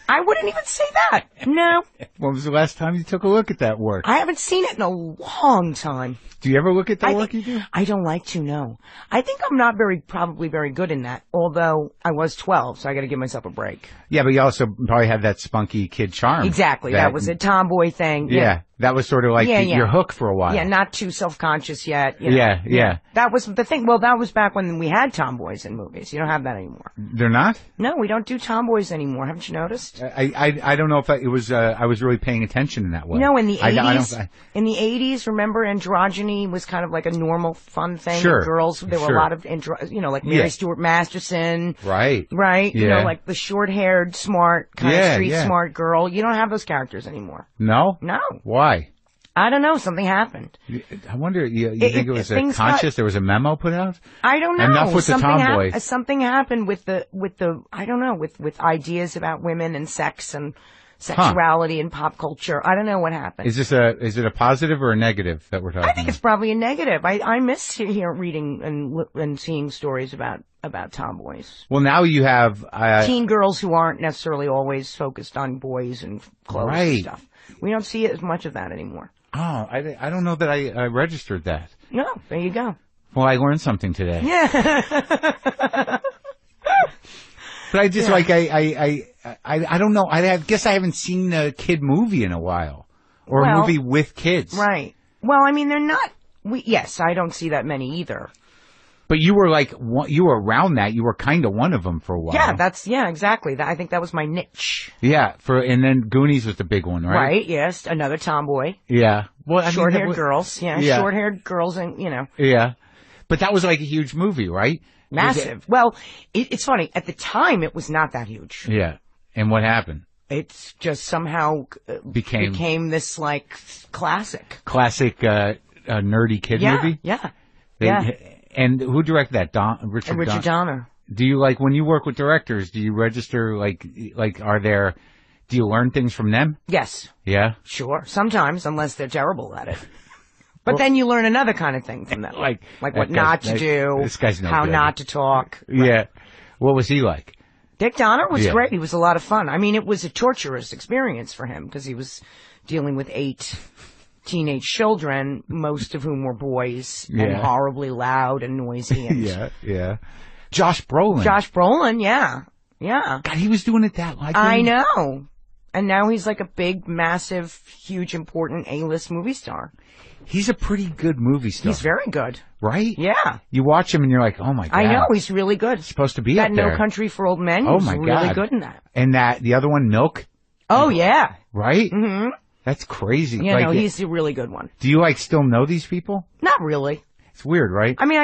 I wouldn't even say that. No. When was the last time you took a look at that work? I haven't seen it in a long time. Do you ever look at the work you do? I don't like to, no. I think I'm not probably very good in that, although I was 12, so I got to give myself a break. Yeah, but you also probably had that spunky kid charm. Exactly. That was a tomboy thing. Yeah. That was sort of like your hook for a while. Yeah, not too self-conscious yet. You know. Yeah. That was the thing. Well, that was back when we had tomboys in movies. You don't have that anymore. They're not? No, we don't do tomboys anymore. Haven't you noticed? I don't know if it was, I was really paying attention in that way. No, in the 80s, remember androgyny was kind of like a normal fun thing. Sure. Girls, there were a lot of, like Mary Stuart Masterson. Right. Right? Yeah. You know, like the short-haired, smart, kind of street smart girl. You don't have those characters anymore. No? No. Why? I don't know. Something happened. I wonder, you think it was conscious? There was a memo put out? I don't know. Enough with the tomboy. Something happened with the, I don't know, with ideas about women and sex and sexuality and pop culture. I don't know what happened. Is it a positive or a negative that we're talking about? I think it's probably a negative. I miss reading and seeing stories about tomboys. Well, now you have teen girls who aren't necessarily always focused on boys and clothes and stuff. We don't see as much of that anymore. Oh, I don't know that I registered that. No, there you go. Well, I learned something today. Yeah. But I just I don't know. I guess I haven't seen a kid movie in a while, or a movie with kids. Right. Well, I mean, they're not. Yes, I don't see that many either. But you were you were around that. You were kind of one of them for a while. Yeah, exactly. I think that was my niche. Yeah, and then Goonies was the big one, right? Right. Yes, another tomboy. Yeah. Well, short-haired girls. Yeah, short-haired girls, and Yeah, but that was like a huge movie, right? Massive. Well, it's funny. At the time, it was not that huge. Yeah. And what happened? It's just somehow became this like classic. Classic nerdy kid movie. Yeah. And who directed that? Richard Donner. Do you when you work with directors? Do you register do you learn things from them? Yes. Yeah. Sure. Sometimes, unless they're terrible at it. But then you learn another kind of thing from them, like what not to do, this guy's no how good. not to talk. Yeah. Right. What was he like? Dick Donner was great. He was a lot of fun. I mean, it was a torturous experience for him because he was dealing with 8 teenage children, most of whom were boys, and horribly loud and noisy. And yeah. Josh Brolin. Yeah. God, he was doing it that like. I know. And now he's like a big, massive, huge, important A-list movie star. He's a pretty good movie star. He's very good. Right? Yeah. You watch him and you're like, oh my God. I know, he's really good. He's supposed to be up there. That No Country for Old Men, oh my God. really good in that. And the other one, Milk? Oh, yeah. Right? Mm-hmm. That's crazy. Yeah, no, he's a really good one. Do you still know these people? Not really. It's weird, right? I mean,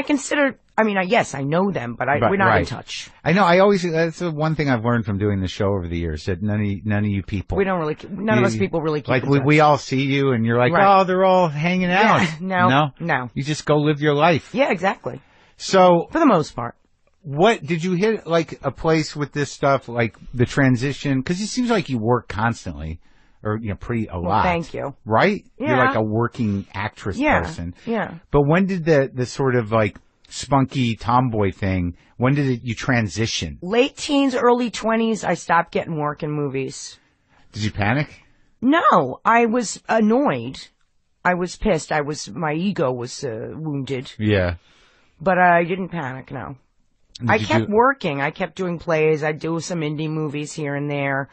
yes, I know them, but we're not in touch. I know. That's the one thing I've learned from doing the show over the years, that none of you people. None of us people really keep in touch. We all see you and you're like, oh, they're all hanging out. Yeah, no. You just go live your life. Yeah, exactly. So. For the most part. What, did you hit a place with this stuff, like the transition? Cause it seems like you work constantly. Or, a lot. Thank you. Right? Yeah. You're like a working actress person. Yeah. But when did the sort of spunky tomboy thing, when did you transition? Late teens, early 20s, I stopped getting work in movies. Did you panic? No, I was annoyed. I was pissed. My ego was wounded. Yeah. But I didn't panic, no. I kept working. I kept doing plays. I'd do some indie movies here and there.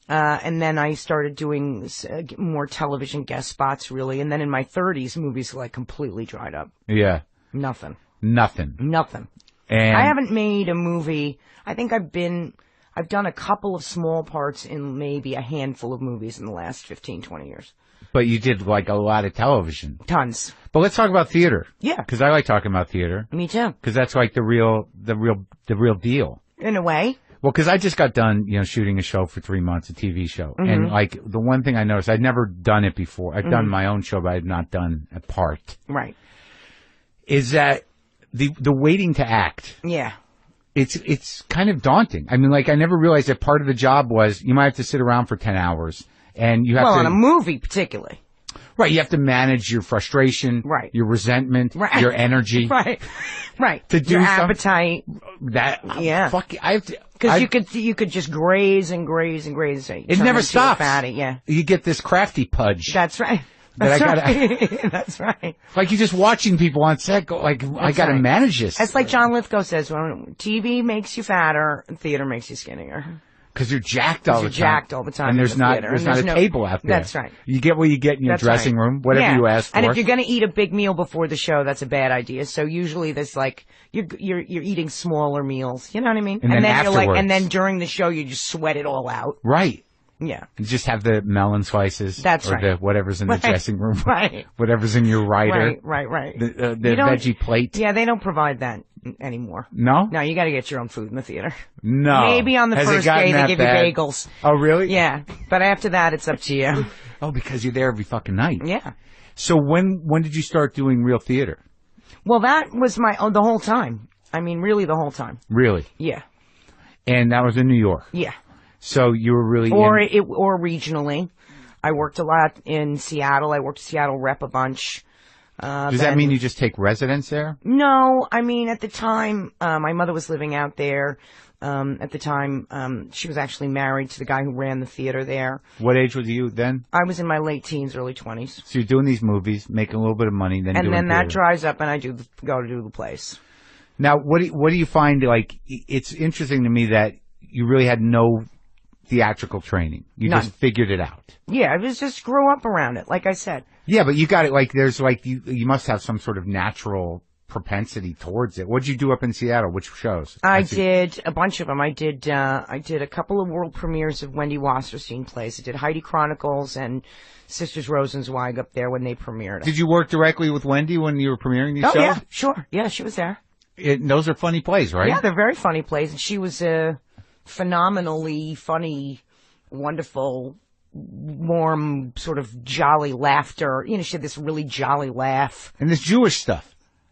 And then I started doing more television guest spots, really. And then in my 30s, movies completely dried up. Yeah. Nothing. And I haven't made a movie. I think I've been I've done a couple of small parts in maybe a handful of movies in the last 15, 20 years. But you did like a lot of television. Tons. But let's talk about theater. Yeah. Because I like talking about theater. Me too. Because that's like the real deal. In a way. Well, because I just got done, shooting a show for 3 months, a TV show. Mm-hmm. And like the one thing I noticed, I'd never done it before. I'd done my own show, but I had not done a part. Right. Is that the waiting to act. Yeah. It's kind of daunting. I mean, like I never realized that part of the job was you might have to sit around for 10 hours. And you have in a movie particularly. Right, you have to manage your frustration, right, your resentment, right, your energy. Right. To do your appetite. Fuck, I have to... Because you could just graze and graze and graze. So it never stops. Fatty, yeah. You get this crafty pudge. That's right. That's right. Like you're just watching people on set go, like, I gotta manage this. It's like John Lithgow says, when TV makes you fatter, theater makes you skinnier. Because you're jacked all the time. And there's not a table out there. That's right. You get what you get in your dressing room, whatever you ask for. And if you're going to eat a big meal before the show, that's a bad idea. So usually there's like, you're eating smaller meals. You know what I mean? And then afterwards. You're and then during the show, you just sweat it all out. Right. Yeah. You just have the melon slices. That's right. Or whatever's in the dressing room. Right. Whatever's in your rider. Right. The veggie plate. Yeah, they don't provide that anymore. No? No, you got to get your own food in the theater. No. Maybe on the first day they give you bagels. Oh, really? Yeah. But after that, it's up to you. Oh, because you're there every fucking night. Yeah. So when did you start doing real theater? Well, that was the whole time. I mean, really the whole time. Really? Yeah. And that was in New York? Yeah. So you were really or regionally. I worked a lot in Seattle. I worked Seattle rep a bunch. Does that mean you just take residence there? No, I mean at the time my mother was living out there. At the time she was actually married to the guy who ran the theater there. What age was you then? I was in my late teens, early 20s. So you're doing these movies, making a little bit of money, then that dries up and I go to do the plays. Now, what do you find, like, it's interesting to me that you really had no theatrical training. You just figured it out. Yeah, it was just grew up around it, like I said. Yeah, but you got it, like, there's, like, you must have some sort of natural propensity towards it. What'd you do up in Seattle? Which shows? I did a bunch of them. I did a couple of world premieres of Wendy Wasserstein plays. I did Heidi Chronicles and Sisters Rosenzweig up there when they premiered. Did you work directly with Wendy when you were premiering these shows? Oh, yeah, sure. Yeah, she was there. Those are funny plays, right? Yeah, they're very funny plays. And she was phenomenally funny, wonderful, warm, sort of jolly laughter. You know, she had this really jolly laugh. And this Jewish stuff.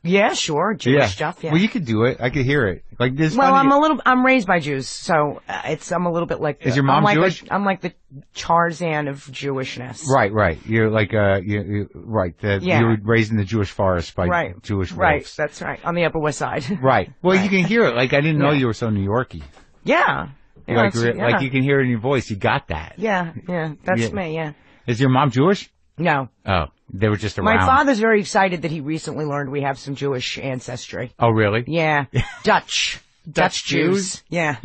Yeah, sure. Jewish stuff, yeah. Well, you could do it. I could hear it. Like this. Well, I'm raised by Jews, so I'm a little bit like. Is your mom Jewish? I'm like the Tarzan of Jewishness. Right. You're like right. You were raised in the Jewish forest by Jewish wolves. Right. That's right. On the Upper West Side. Right. Well, you can hear it. Like I didn't know you were so New Yorky. Yeah. Like you can hear it in your voice. You got that. Yeah. That's me. Yeah. Is your mom Jewish? No. Oh, they were just around. My father's very excited that he recently learned we have some Jewish ancestry. Oh, really? Yeah. Dutch Jews. Yeah.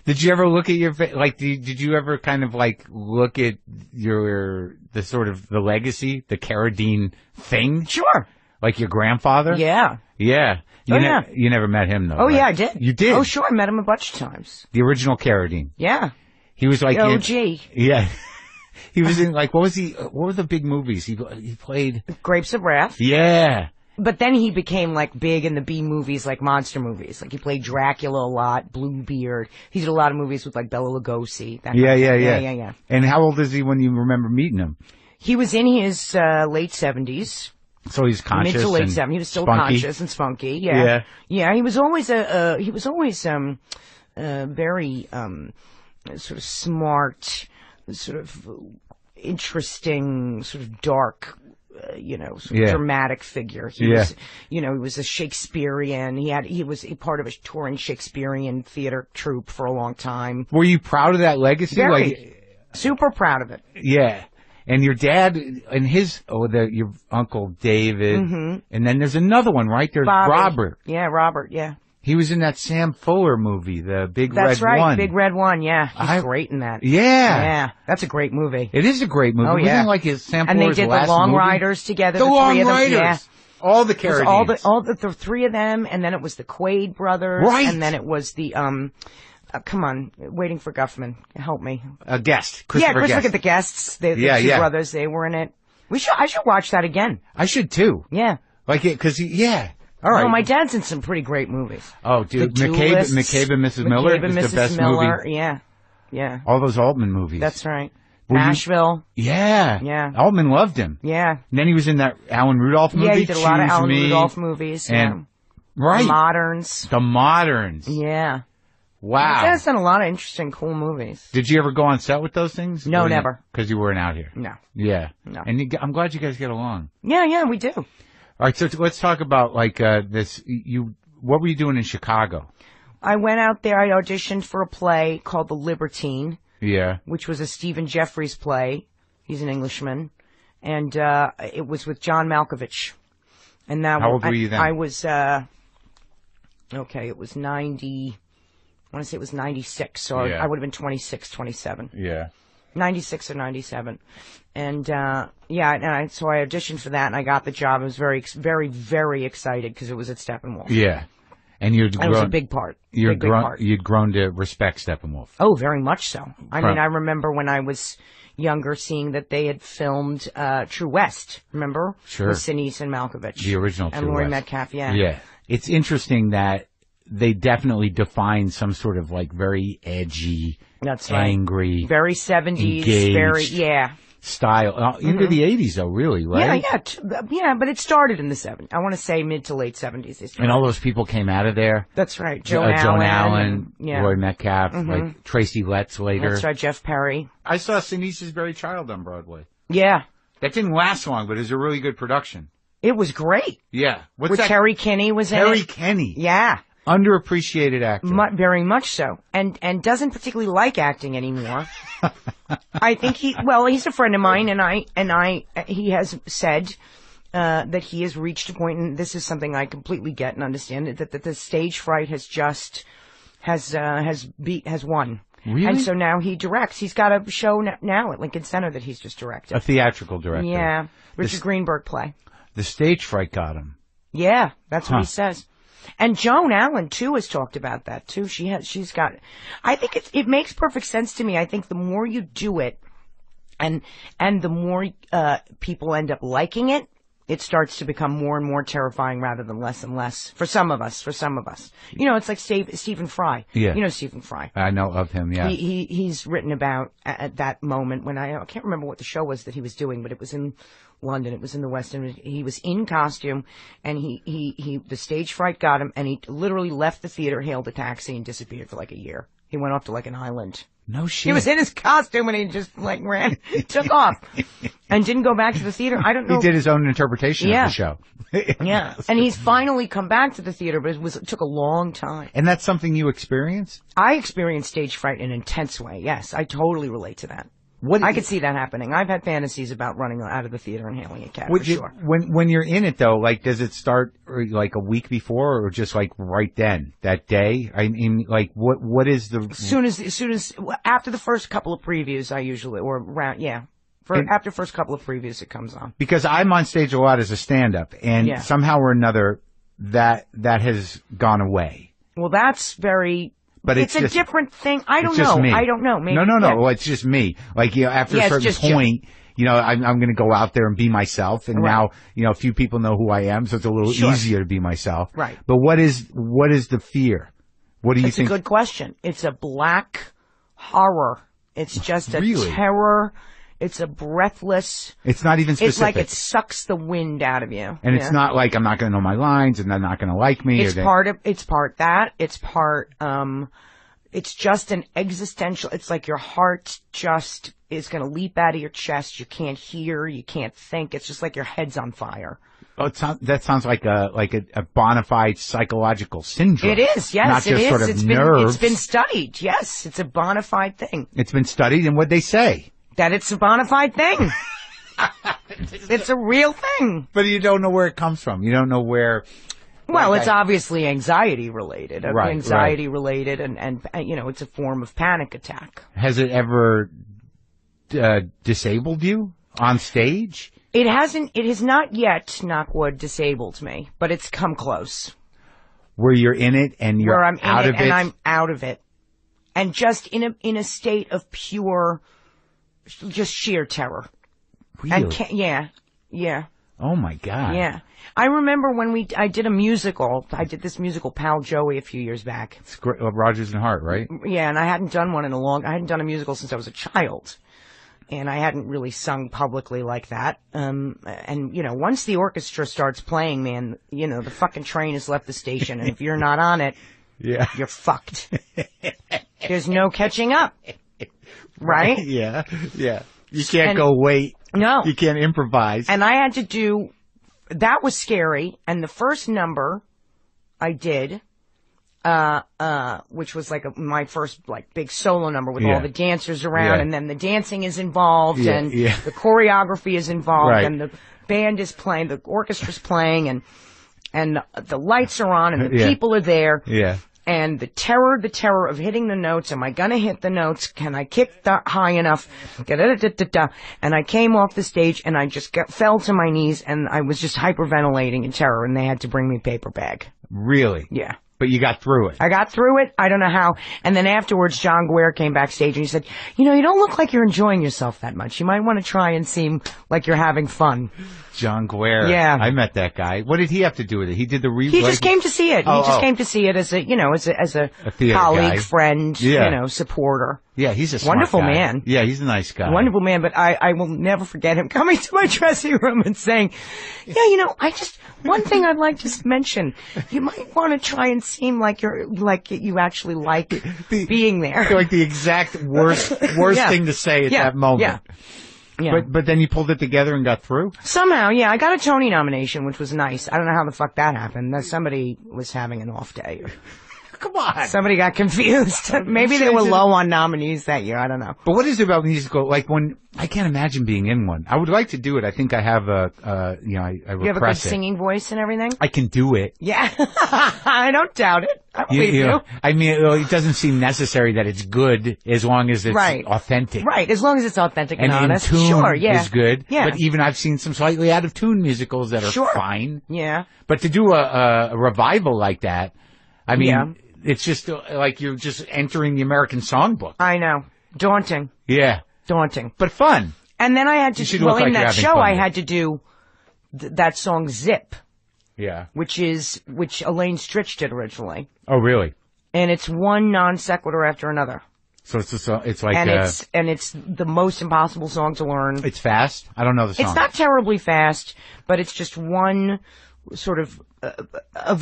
Did you ever look at your did you ever kind of like look at the sort of the legacy, the Carradine thing? Sure. Like your grandfather? Yeah. Yeah. You never met him though. Oh, right? yeah, I did. You did? Oh, sure. I met him a bunch of times. The original Carradine. Yeah. He was like OG. Yeah. He was in what were the big movies? He played Grapes of Wrath. Yeah. But then he became like big in the B movies, like monster movies. Like he played Dracula a lot, Bluebeard. He did a lot of movies with like Bela Lugosi. Yeah. And how old is he when you remember meeting him? He was in his late 70s. So he's conscious. Mid to late 70s. He was still conscious and spunky. Yeah. Yeah. He was always very sort of smart, sort of interesting, sort of dark, dramatic figure. He was, he was a Shakespearean. He was a part of a touring Shakespearean theater troupe for a long time. Were you proud of that legacy? Very. Super proud of it. Yeah. And your dad and your Uncle David. Mm-hmm. And then there's another one, right? There's Bobby. Robert. Yeah, Robert, yeah. He was in that Sam Fuller movie, the Big Red One. That's right, Big Red One, yeah. He's great in that. Yeah. Yeah, that's a great movie. It is a great movie. Oh, yeah. Wasn't it like his Sam Fuller's And they did last the Long movie? Riders together. The Long three of them. Riders. Yeah. All the Carradines. All the three of them, and then it was the Quaid brothers. Right. And then it was the, come on, Waiting for Guffman. Help me. A Guest. Christopher Guest. Look at the Guests. The two brothers, they were in it. I should watch that again. I should too. Yeah. Like it, cause all right. No, my dad's in some pretty great movies. Oh, dude. McCabe and Mrs. Miller is the best movie. Yeah. Yeah. All those Altman movies. That's right. Nashville. Yeah. Altman loved him. Yeah. And then he was in that Alan Rudolph movie. Yeah, he did a lot of Alan Rudolph movies. And, right. The Moderns. Yeah. Wow. My dad's done a lot of interesting, cool movies. Did you ever go on set with those things? No, never. Because you weren't out here? No. Yeah. No. And I'm glad you guys get along. Yeah, we do. All right, so let's talk about, this. What were you doing in Chicago? I went out there, I auditioned for a play called The Libertine. Yeah. Which was a Stephen Jeffries play. He's an Englishman. And it was with John Malkovich. And that How old were you then? I was, it was 90, I want to say it was 96, so I would have been 26, 27. Yeah. 96 or 97. And, so I auditioned for that and I got the job. I was very, very, very excited because it was at Steppenwolf. Yeah. And it was a big part. You'd grown to respect Steppenwolf. Oh, very much so. I mean, I remember when I was younger seeing that they had filmed True West, remember? Sure. With Sinise and Malkovich. The original True West. And Laurie Metcalf, yeah. Yeah. It's interesting that they definitely define some sort of very edgy, that's right. Angry, very 70s, engaged, style. Into the 80s, though, really, right? Yeah, but it started in the 70s. I want to say mid to late 70s. And all those people came out of there. That's right. Joan Allen, Roy Metcalf, Tracy Letts later. That's right, Jeff Perry. I saw Sinise's Very Child on Broadway. Yeah. That didn't last long, but it was a really good production. It was great. Yeah. What's that? Terry Kinney was in it. Terry Kinney. Yeah. Underappreciated actor. Very much so. And doesn't particularly like acting anymore. I think he's a friend of mine and he has said, that he has reached a point, and this is something I completely get and understand, that the stage fright has won. Really? And so now he directs. He's got a show now at Lincoln Center that he's just directed. A theatrical director. Yeah. Richard Greenberg play. The stage fright got him. Yeah, that's what he says. And Joan Allen, too, has talked about that, too. She's got, I think it makes perfect sense to me. I think the more you do it, and the more, people end up liking it, it starts to become more and more terrifying rather than less and less. For some of us. You know, it's like Stephen Fry. Yeah. You know Stephen Fry. I know of him, yeah. He's written about at that moment when I can't remember what the show was that he was doing, but it was in London. It was in the West End. He was in costume, and the stage fright got him, and he literally left the theater, hailed a taxi, and disappeared for a year. He went off to an island. No shit. He was in his costume, and he just ran, took off, and didn't go back to the theater. I don't know. He did his own interpretation of the show. Yeah, and he's finally come back to the theater, but it took a long time. And that's something you experienced? I experienced stage fright in an intense way. Yes, I totally relate to that. I could see that happening. I've had fantasies about running out of the theater and hailing a cab, for sure. When you're in it, though, does it start a week before or just right then, that day? I mean, what is the... As soon as, after the first couple of previews, I usually, or around, after first couple of previews, it comes on. Because I'm on stage a lot as a stand-up, and somehow or another, that has gone away. Well, that's very... But it's a different thing. I don't know. Me. I don't know. Maybe, no. Well, it's just me. After a certain point, I'm going to go out there and be myself. And now, a few people know who I am, so it's a little easier to be myself. Right. But what is the fear? What do you think? It's a good question. It's a black horror. It's just a terror. It's a breathless. It's not even specific. It's like it sucks the wind out of you. And it's not like I'm not going to know my lines and they're not going to like me. It's part that. It's part, it's just an existential, it's like your heart just is going to leap out of your chest. You can't hear, you can't think. It's just like your head's on fire. Oh, that sounds like a bona fide psychological syndrome. It is, yes, not just sort of nerves. It's been studied, yes. It's a bona fide thing. It's been studied, and what'd they say? That it's a bona fide thing. It's a real thing. But you don't know where it comes from. You don't know where... Well, it's obviously anxiety related. Right, anxiety related, and it's a form of panic attack. Has it ever disabled you on stage? It has not yet, knock wood, disabled me, but it's come close. Where you're in it and you're out of it? And I'm out of it. And just in a state of pure, just sheer terror. Really? Yeah. Oh my God. Yeah. I remember when I did a musical. I did this musical, Pal Joey, a few years back. It's great. Rodgers and Hart, right? Yeah, and I hadn't done I hadn't done a musical since I was a child. And I hadn't really sung publicly like that. And, once the orchestra starts playing, man, the fucking train has left the station. And if you're not on it, you're fucked. There's no catching up. Right? Yeah. You can't go wait. No. You can't improvise. And I had to do, that was scary. And the first number I did, which was my first big solo number with all the dancers around, and then the dancing is involved, and the choreography is involved, and the band is playing, the orchestra's playing, and the lights are on, and the people are there. Yeah. And the terror of hitting the notes. Am I gonna hit the notes? Can I kick high enough? And I came off the stage and I just fell to my knees and I was just hyperventilating in terror, and they had to bring me a paper bag. Really? Yeah. But you got through it. I got through it. I don't know how. And then afterwards, John Guare came backstage and he said, you don't look like you're enjoying yourself that much. You might want to try and seem like you're having fun. John Guare. Yeah. I met that guy. What did he have to do with it? He did the He just came to see it. He just came to see it as a colleague, guy. friend, supporter. Yeah, he's a smart wonderful guy. man. Yeah, he's a nice guy. Wonderful man, but I will never forget him coming to my dressing room and saying, one thing I'd like to mention, you might want to try and seem like you actually like being there. Like the exact worst thing to say at that moment. Yeah. But then you pulled it together and got through? Somehow, yeah. I got a Tony nomination, which was nice. I don't know how the fuck that happened. Somebody was having an off day. Come on. Somebody got confused. Maybe they were low on nominees that year. I don't know. But what is it about musical? I can't imagine being in one. I would like to do it. I think I have I You have a good singing voice and everything? I can do it. Yeah. I don't doubt it. I believe you. I mean, it doesn't seem necessary that it's good as long as it's authentic. Right. As long as it's authentic and honest. In tune sure, yeah. is good. Yeah. But even I've seen some slightly out of tune musicals that are fine. Yeah. But to do a revival like that, I mean, it's just like you're just entering the American songbook. I know. Daunting. Yeah. Daunting. But fun. And then I had to, in that show, I had to do that song Zip. Yeah. Which Elaine Stritch did originally. Oh, really? And it's one non sequitur after another. So it's like and it's the most impossible song to learn. It's fast? I don't know the song. It's not terribly fast, but it's just one sort of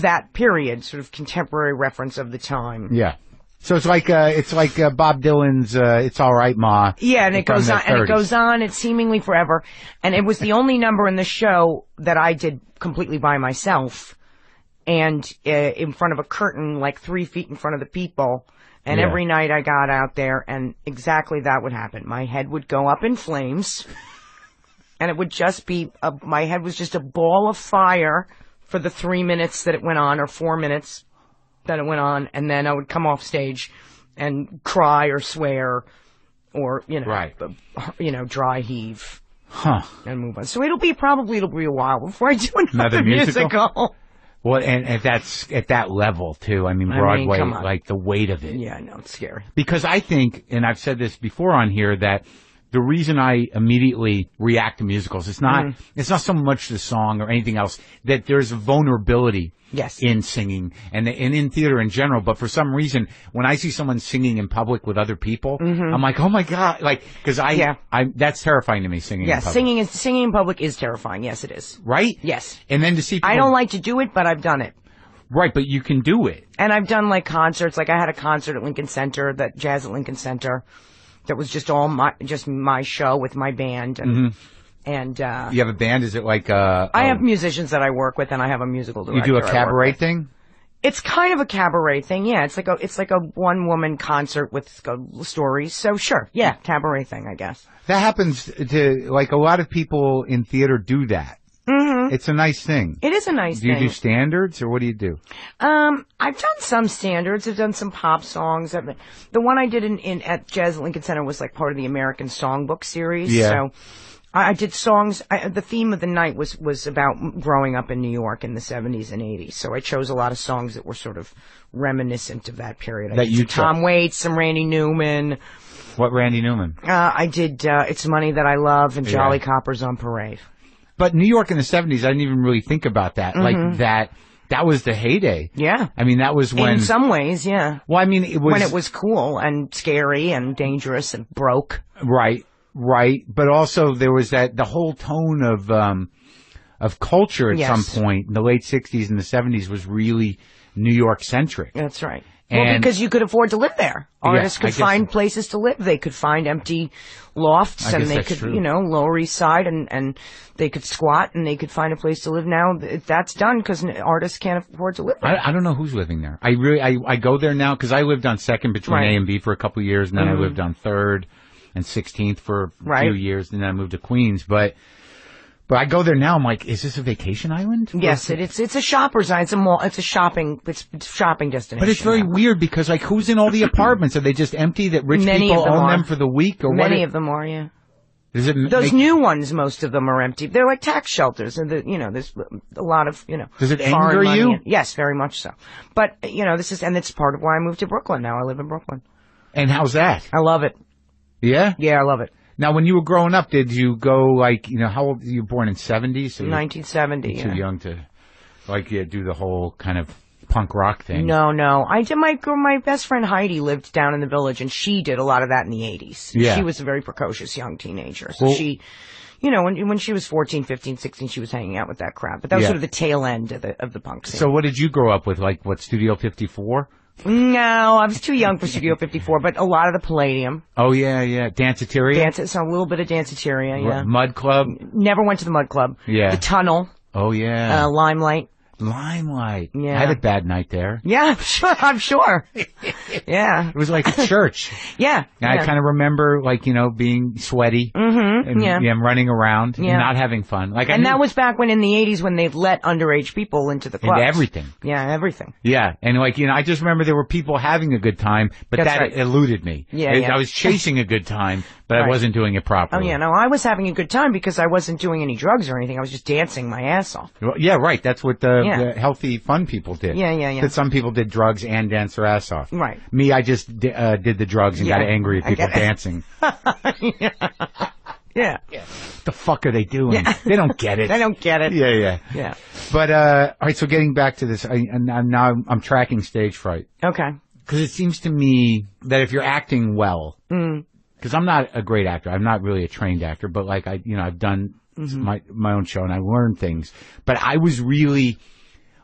that period, sort of contemporary reference of the time. Yeah. So it's like Bob Dylan's "It's All Right, Ma." Yeah, and it goes on, 30s. And it goes on. It's seemingly forever, and it was the only number in the show that I did completely by myself, and in front of a curtain, 3 feet in front of the people. And every night I got out there, and exactly that would happen. My head would go up in flames, and it would just be my head was just a ball of fire for the 3 minutes that it went on, or 4 minutes that it went on, and then I would come off stage and cry or swear or, dry heave. Huh. And move on. So it'll be a while before I do another musical. Well, and that's at that level too. I mean, Broadway, the weight of it. Yeah, I know, it's scary. Because I think, and I've said this before on here, that the reason I immediately react to musicals, it's not so much the song or anything else, that there's a vulnerability in singing and in theater in general. But for some reason, when I see someone singing in public with other people, I'm like, oh my God, because that's terrifying to me, singing in public. Singing in public is terrifying. Yes, it is. Right? Yes. And then to see people, I don't like to do it, but I've done it. Right, but you can do it. And I've done concerts, I had a concert at Lincoln Center, Jazz at Lincoln Center. That was just my show with my band, and you have a band? Is it I have musicians that I work with, and I have a musical director. You do a cabaret thing? It's kind of a cabaret thing, yeah. It's like a one woman concert with stories. So sure, yeah, cabaret thing, I guess. That happens to a lot of people in theater do that. Mm-hmm. It's a nice thing. It is a nice thing. Do you do standards, or what do you do? I've done some standards. I've done some pop songs. The one I did at Jazz at Lincoln Center was part of the American Songbook series. Yeah. So I did songs. The theme of the night was about growing up in New York in the 70s and 80s. So I chose a lot of songs that were sort of reminiscent of that period. I did Tom Waits, some Randy Newman. What Randy Newman? I did It's Money That I Love and Jolly Coppers on Parade. But New York in the 70s, I didn't even really think about that. Like that was the heyday. Yeah. I mean, that was when... In some ways, yeah. Well, I mean, it was... When it was cool and scary and dangerous and broke. Right. But also there was the whole tone of culture at some point in the late 60s and the 70s was really New York centric. That's right. Well, because you could afford to live there. Artists could find places to live. They could find empty lofts and they could, Lower East Side and they could squat and they could find a place to live. Now that's done because artists can't afford to live there. I don't know who's living there. I go there now because I lived on 2nd between A and B for a couple of years and then I lived on 3rd and 16th for a few years and then I moved to Queens. But I go there now. I'm like, is this a vacation island? Yes, it's a shopper's island. It's a mall. It's a shopping destination. But it's very weird because like, who's in all the apartments? Are they just empty that rich people own them for the week or what? Many of them are, yeah. Does it Those new ones, most of them are empty. They're like tax shelters, and there's a lot of Does it anger you? Yes, very much so. But it's part of why I moved to Brooklyn. Now I live in Brooklyn. And how's that? I love it. Yeah? Yeah, I love it. Now, when you were growing up, did you go, like, how old, you were born in 70s? So 1970, too young to, do the whole kind of punk rock thing. No. I did my best friend Heidi lived down in the Village, and she did a lot of that in the 80s. Yeah. She was a very precocious young teenager. So she, when she was 14, 15, 16, she was hanging out with that crowd. But that was sort of the tail end of the punk scene. So what did you grow up with? Like, what, Studio 54? No, I was too young for Studio 54, but a lot of the Palladium. Oh, yeah. Danceteria? So a little bit of Danceteria, yeah. Mud Club? Never went to the Mud Club. Yeah. The Tunnel. Oh, yeah. Limelight. Yeah. I had a bad night there. Yeah, I'm sure. Yeah. It was like a church. Yeah. And I kind of remember, being sweaty. Mm-hmm. And running around and not having fun. That was back when in the 80s when they let underage people into the clubs. Into everything. Yeah, everything. Yeah. And I just remember there were people having a good time, but that eluded me. Yeah, I was chasing a good time, but I wasn't doing it properly. Oh, yeah. No, I was having a good time because I wasn't doing any drugs or anything. I was just dancing my ass off. Well, yeah, right. That's what the healthy, fun people did. Yeah. That some people did drugs and danced their ass off. Right. Me, I just did the drugs and got angry at people dancing. Yeah. What the fuck are they doing? Yeah. They don't get it. They don't get it. Yeah. But, all right, so getting back to this, I'm tracking stage fright. Okay. Because it seems to me that if you're acting well, because I'm not a great actor, I'm not really a trained actor, but I've done my own show and I learned things. But I was really,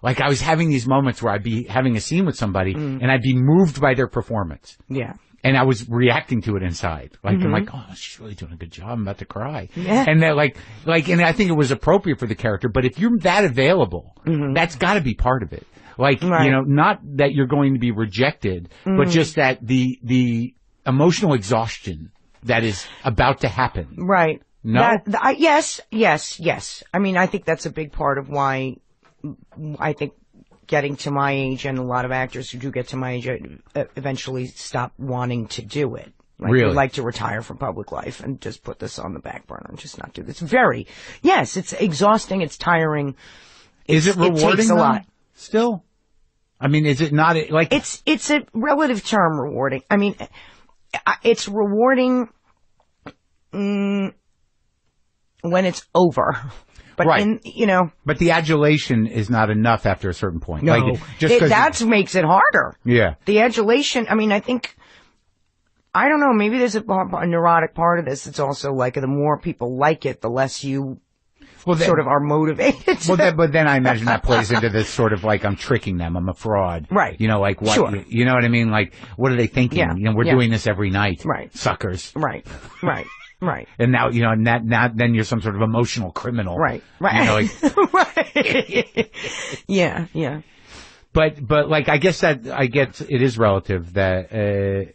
I was having these moments where I'd be having a scene with somebody and I'd be moved by their performance. Yeah. And I was reacting to it inside. I'm like, oh, she's really doing a good job. I'm about to cry. Yeah. And they're and I think it was appropriate for the character, but if you're that available, that's gotta be part of it. Not that you're going to be rejected, but just that the emotional exhaustion that is about to happen. Right. No? Yes. I mean, I think that's a big part of why I think getting to my age and a lot of actors who do get to my age eventually stop wanting to do it. Really? Would like to retire from public life and just put this on the back burner and just not do this. It's exhausting. It's tiring. Is it rewarding? It takes a lot. Still? I mean, is it not It's a relative term, rewarding. I mean, it's rewarding when it's over. But But the adulation is not enough after a certain point. No. That makes it harder. Yeah. The adulation, I mean, I don't know, maybe there's a neurotic part of this. It's also the more people like it, the less you sort of are motivated. But then I imagine that plays into this sort of I'm tricking them, I'm a fraud. Right. What, sure. You know what I mean? What are they thinking? Yeah. We're doing this every night. Right. Suckers. Right. And now, now then you're some sort of emotional criminal. Right. Right. Yeah. But I guess it is relative that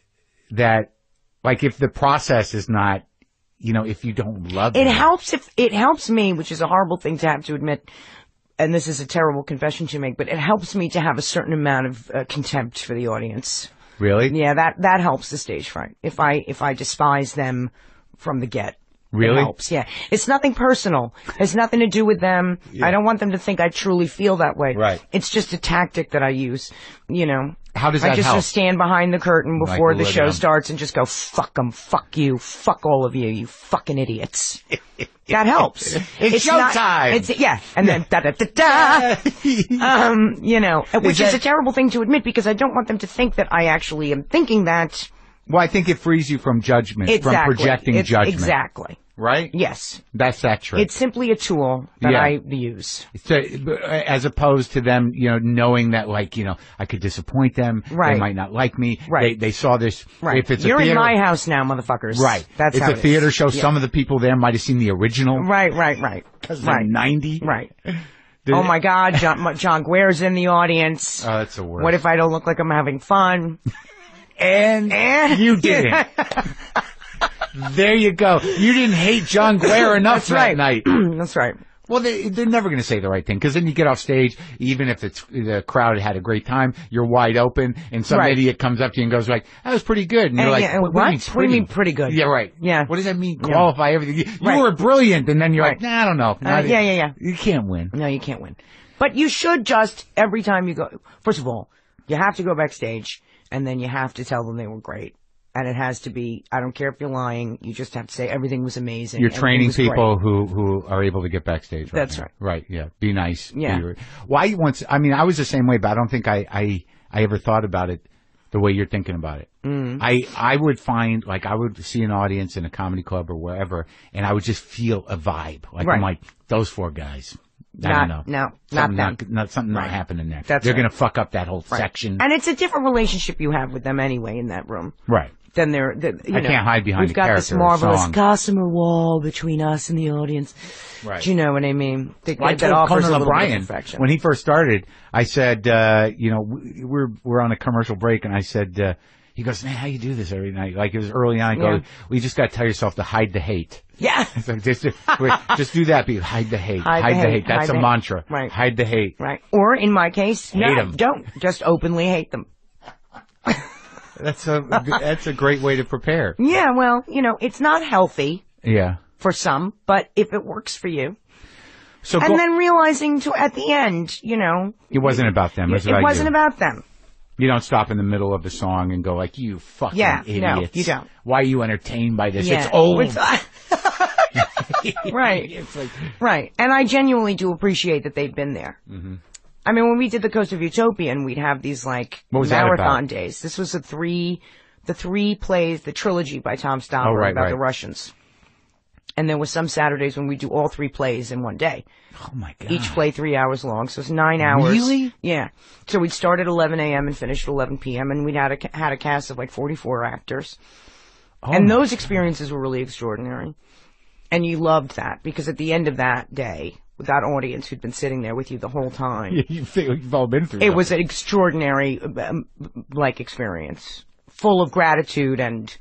if the process is not, if you don't love it. It helps me, which is a horrible thing to have to admit, and this is a terrible confession to make, but it helps me to have a certain amount of contempt for the audience. Really? Yeah, that helps the stage fright. If I despise them from the get. Really? It helps, yeah. It's nothing personal. It's nothing to do with them. Yeah. I don't want them to think I truly feel that way. Right. It's just a tactic that I use, How does that help? I just stand behind the curtain before the show starts and just go, fuck them, fuck you, fuck all of you, you fucking idiots. That helps. It's showtime. Yeah, and then da-da-da-da. Which is a terrible thing to admit because I don't want them to think that I actually am thinking that. Well, I think it frees you from judgment, from projecting judgment. Exactly. Right? Yes. That's that trick. It's simply a tool that I use. So, as opposed to them, knowing that, I could disappoint them. Right. They might not like me. Right. They saw this. Right. If it's You're a theater, in my house now, motherfuckers. Right. That's it's how a theater show. Yeah. Some of the people there might have seen the original. Right. Because they're 90. Right. Oh my God, John Guare's in the audience. Oh, that's the worst. What if I don't look like I'm having fun? And you didn't. There you go. You didn't hate John Guare enough that night. That's right. Well, they're never going to say the right thing because then you get off stage, even if the crowd had a great time, you're wide open, and some idiot comes up to you and goes like, "That was pretty good," and you're like, "What do you mean pretty good?" Yeah, right. Yeah. What does that mean? Qualify everything. You were brilliant, and then you're like, "Nah, I don't know." Yeah. You can't win. No, you can't win. But you should just every time you go. First of all, you have to go backstage, and then you have to tell them they were great. And it has to be, I don't care if you're lying, you just have to say everything was amazing. You're training people who are able to get backstage. That's right. Right, yeah. Be nice. Yeah. I was the same way, but I don't think I ever thought about it the way you're thinking about it. Mm. I would find, I would see an audience in a comedy club or wherever, and I would just feel a vibe. I'm like, those four guys. I don't know. No, not them. Something not happening there. They're going to fuck up that whole section. And it's a different relationship you have with them anyway in that room. Right. Then I can't hide behind the character. We've got this marvelous gossamer wall between us and the audience. Right. Do you know what I mean? I told Conan O'Brien when he first started, I said, we're on a commercial break, and I said, he goes, "Man, how you do this every night?" It was early on. I go, "Well, you just got to tell yourself to hide the hate." Yeah. just do that. Hide the hate. Hide the hate. That's a mantra. Right. Hide the hate. Right. Or in my case, hate them. Don't. Just openly hate them. That's a great way to prepare. Yeah, well, it's not healthy. Yeah. For some, but if it works for you. So then realizing at the end, it wasn't about them. It wasn't about them. You don't stop in the middle of the song and go like, "You fucking idiots." No, you don't. Why are you entertained by this? Yeah. It's old. Right. Right. And I genuinely do appreciate that they've been there. Mm-hmm. I mean, when we did the Coast of Utopian, we'd have these marathon days. This was the three plays, the trilogy by Tom Stoppard about the Russians. And there were some Saturdays when we do all three plays in one day. Oh my God. Each play 3 hours long, so it's 9 hours. Really? Yeah. So we'd start at 11 a.m. and finish at 11 p.m. and we'd had a cast of 44 actors. Oh, and those experiences were really extraordinary. And you loved that because at the end of that day, with that audience who'd been sitting there with you the whole time. You've all been through it. It was an extraordinary, experience. Full of gratitude and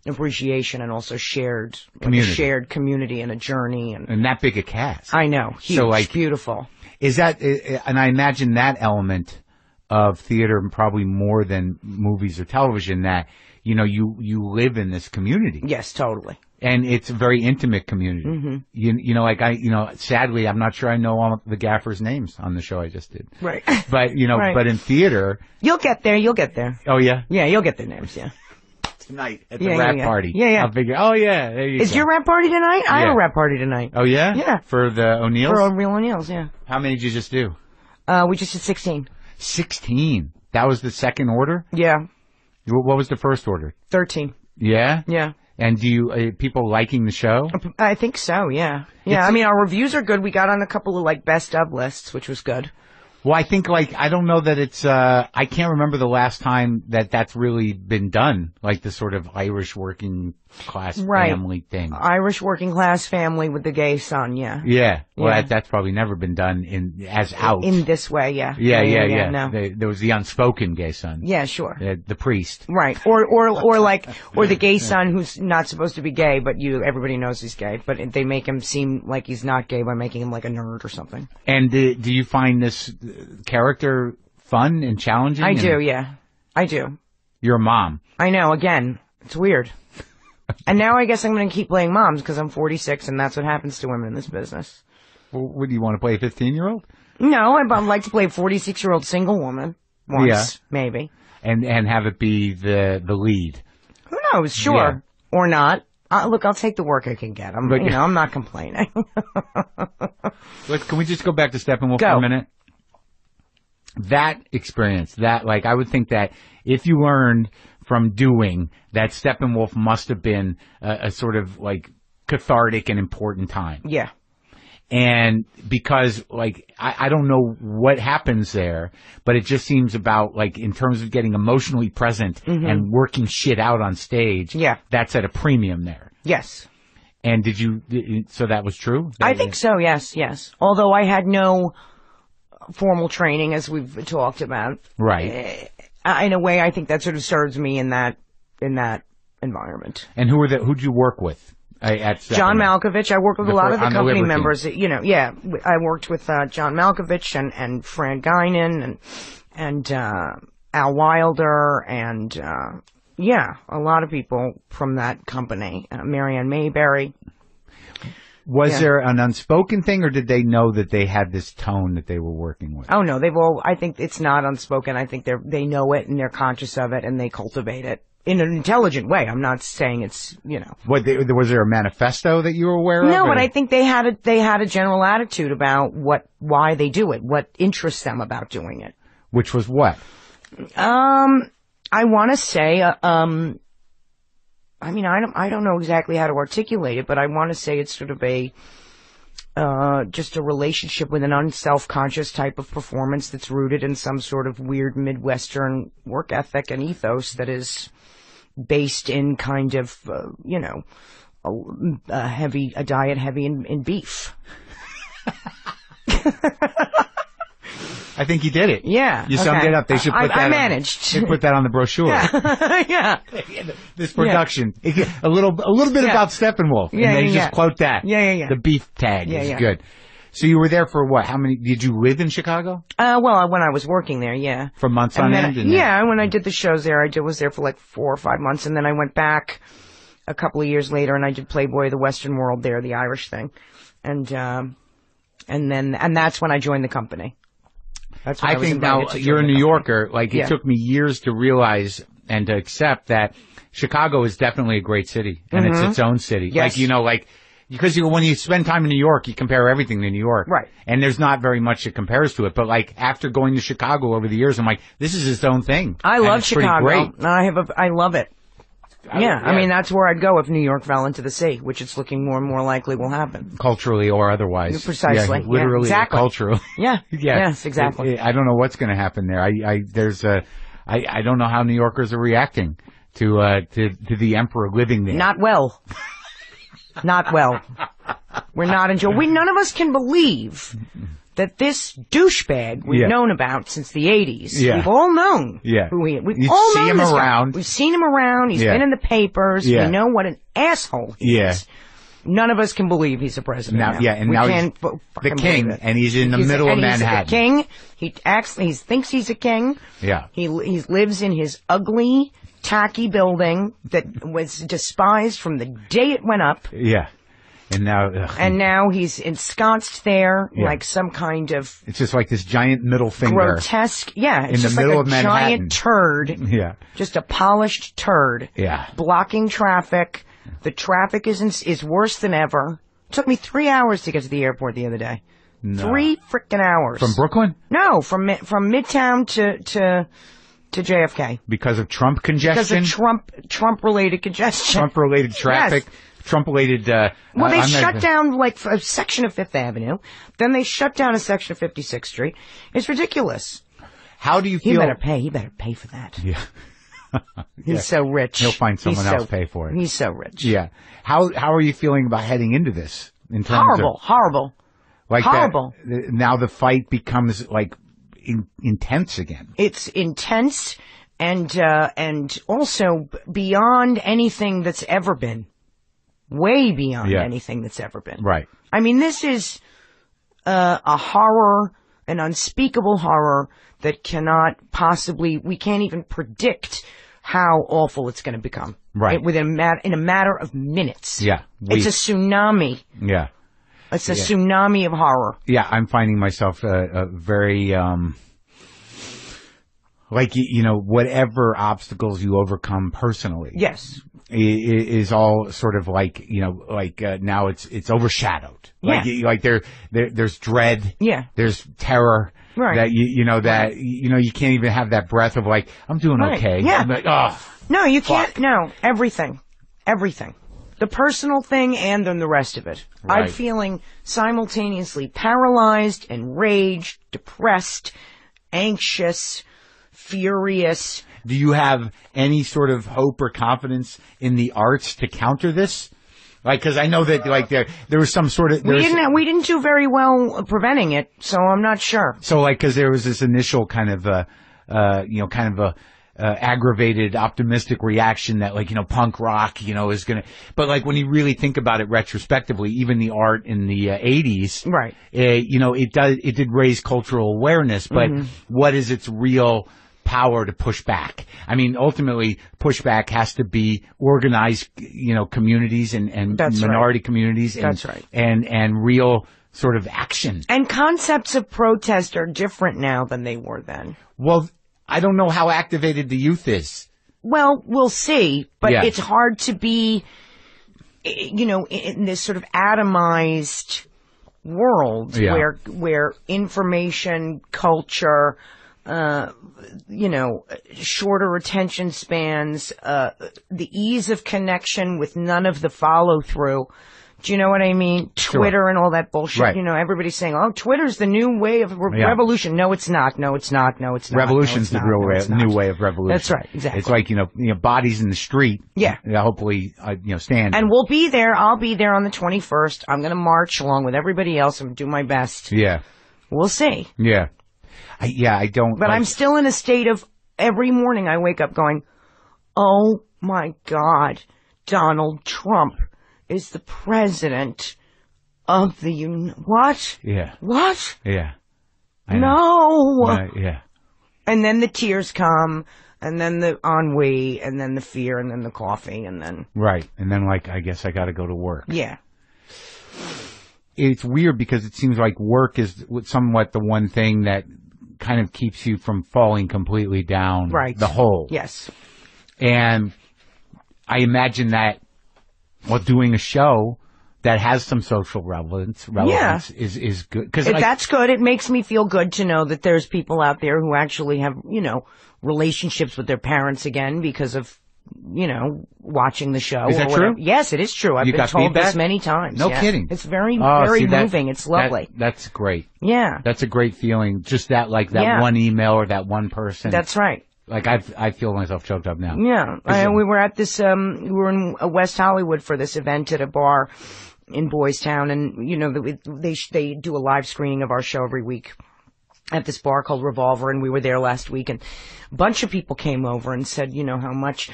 appreciation and also shared community and a journey. And that big a cast. I know. Huge. So beautiful. Is that, and I imagine that element of theater probably more than movies or television that, you live in this community. Yes, totally. And it's a very intimate community. Mm-hmm. Sadly, I'm not sure I know all the gaffers' names on the show I just did. Right. But, but in theater. You'll get there. Oh, yeah? Yeah, you'll get their names, yeah. Tonight at the rap party. Yeah. I'll figure, there you go. Is your rap party tonight? I have a rap party tonight. Oh, yeah? Yeah. For the O'Neills? For Real O'Neills, yeah. How many did you just do? We just did 16. 16? That was the second order? Yeah. What was the first order? 13. Yeah? Yeah. And do you, people liking the show? I think so, yeah. Yeah, I mean, our reviews are good. We got on a couple of, best of lists, which was good. Well, I think, I don't know that it's, I can't remember the last time that's really been done, the sort of Irish working class family thing. Irish working class family with the gay son, yeah. Yeah. Well, that's probably never been done as out. In this way, yeah. Yeah. No. There was the unspoken gay son. Yeah, sure. The priest. Right. Or the gay son who's not supposed to be gay, but everybody knows he's gay, but they make him seem like he's not gay by making him like a nerd or something. And do you find this character fun and challenging? I do, yeah. I do. You're a mom. I know, again, it's weird. And now I guess I'm going to keep playing moms because I'm 46 and that's what happens to women in this business. Well, what, do you want to play a 15-year-old? No, I'd like to play a 46-year-old single woman once, maybe. And have it be the lead. Who knows? Sure. Or not. Look, I'll take the work I can get. I'm not complaining. Can we just go back to Steppenwolf for a minute? That experience, I would think that if you learned from doing that, Steppenwolf must have been a sort of cathartic and important time. Yeah. And because, I don't know what happens there, but it just seems about, in terms of getting emotionally present and working shit out on stage, that's at a premium there. Yes. And so that was true? I think so, yes. Although I had no formal training, as we've talked about. Right. In a way, I think that sort of serves me in that environment. And who'd you work with? John Malkovich. I worked with a lot of the company members. I worked with John Malkovich and Fran Guinan and Al Wilder and a lot of people from that company. Marianne Mayberry. Was there an unspoken thing, or did they know that they had this tone that they were working with? Oh no, I think it's not unspoken. I think they know it and they're conscious of it and they cultivate it. In an intelligent way. I'm not saying it's, Was there a manifesto that you were aware of? No, but I think they had a general attitude about why they do it, what interests them about doing it. Which was what? I want to say, I don't know exactly how to articulate it, but I want to say it's sort of just a relationship with an unself-conscious type of performance that's rooted in some sort of weird Midwestern work ethic and ethos that is based in kind of, a diet heavy in beef. I think you did it. Yeah. You summed it up. They should put that. I managed. They put that on the brochure. Yeah. This production. A little bit about Steppenwolf. Yeah, and they just quote that. Yeah. The beef tag is good. So you were there for what? How many? Did you live in Chicago? Well, when I was working there, yeah. For months on end? When I did the shows there, I was there for 4 or 5 months, and then I went back a couple of years later, and I did Playboy of the Western World there, the Irish thing, and that's when I joined the company. That's when I think now you're a New Yorker. It took me years to realize and to accept that Chicago is definitely a great city, and it's its own city. Yes. Because when you spend time in New York, you compare everything to New York. Right. And there's not very much that compares to it. But after going to Chicago over the years, I'm like, this is its own thing. I love Chicago. Great. I love it. Yeah, that's where I'd go if New York fell into the sea, which it's looking more and more likely will happen. Culturally or otherwise. Precisely. Yeah, literally or culturally. Yeah. Yes, exactly. I don't know what's going to happen there. I don't know how New Yorkers are reacting to the emperor living there. Not well. Not well. We're not enjoying. None of us can believe that this douchebag we've known about since the 80s. Yeah. We've all known. Yeah. We've all known him this around. Guy. We've seen him around. He's been in the papers. Yeah. We know what an asshole he is. None of us can believe he's a president now. Yeah, and now he's the king, and he's in the middle of Manhattan. He's the king. He thinks he's a king. Yeah. He lives in his ugly, tacky building that was despised from the day it went up. Yeah. And now he's ensconced there like some kind of... It's just like this giant middle finger. Grotesque. Yeah. It's just like a giant turd. Yeah. Just a polished turd. Yeah. Blocking traffic. The traffic is worse than ever. It took me 3 hours to get to the airport the other day. No. 3 frickin' hours. From Brooklyn? No, from Midtown to JFK. Because of Trump congestion? Because of Trump-related congestion. Trump-related traffic? Yes. Trump-related... well, they shut down, a section of Fifth Avenue. Then they shut down a section of 56th Street. It's ridiculous. How do you feel... He better pay for that. Yeah. He's so rich. He'll find someone else pay for it. He's so rich. Yeah. How are you feeling about heading into this? In terms horrible. Horrible. Now the fight becomes, intense again. It's intense and also beyond anything that's ever been. Way beyond anything that's ever been. Right. I mean, this is a horror, an unspeakable horror that we can't even predict how awful it's going to become. Right. In a matter of minutes. Yeah. It's a tsunami. Yeah. It's a tsunami of horror. Yeah, I'm finding myself very, whatever obstacles you overcome personally. Yes. Is all sort of now it's overshadowed. Yeah. There's dread. Yeah. There's terror. Right. That you can't even have that breath of I'm doing okay. Yeah. I'm like, oh. No, you can't. No, everything. The personal thing and then the rest of it. Right. I'm feeling simultaneously paralyzed, enraged, depressed, anxious, furious. Do you have any sort of hope or confidence in the arts to counter this? Because I know that there was some sort of we didn't do very well preventing it, so I'm not sure. So because there was this initial kind of aggravated, optimistic reaction that punk rock is gonna. But when you really think about it retrospectively, even the art in the 80s, right? It did raise cultural awareness, but what is its real power to push back? I mean, ultimately, pushback has to be organized, communities and minority communities. That's right. And real sort of action. And concepts of protest are different now than they were then. Well, I don't know how activated the youth is. Well, we'll see, but it's hard to be, in this sort of atomized world where information, culture, shorter attention spans, the ease of connection with none of the follow through. Do you know what I mean? Sure. Twitter and all that bullshit. Right. Everybody's saying, "Oh, Twitter's the new way of revolution." No, it's not. No, it's not. No, it's not. Revolution's the new way of revolution. That's right. Exactly. It's like bodies in the street. Yeah. Hopefully, stand. And we'll be there. I'll be there on the 21st. I'm going to march along with everybody else and do my best. Yeah. We'll see. Yeah. I don't. But I'm still in a state of every morning I wake up going, "Oh my God, Donald Trump is the president of the what? Yeah. What? Yeah. No. Yeah. And then the tears come, and then the ennui, and then the fear, and then the coffee, and then... Right. And then, I guess I gotta go to work. Yeah. It's weird because it seems like work is somewhat the one thing that kind of keeps you from falling completely down the hole. Yes. And I imagine that doing a show that has some social relevance is good. That's good. It makes me feel good to know that there's people out there who actually have, relationships with their parents again because of, watching the show. Is that true? Yes, it is true. I've been told this many times. No kidding. It's very moving. It's lovely. That's great. Yeah. That's a great feeling. Just that, one email or that one person. That's right. I feel myself choked up now. Yeah. We were at this, we were in West Hollywood for this event at a bar in Boys Town, and, they do a live screening of our show every week at this bar called Revolver, and we were there last week, and a bunch of people came over and said, how much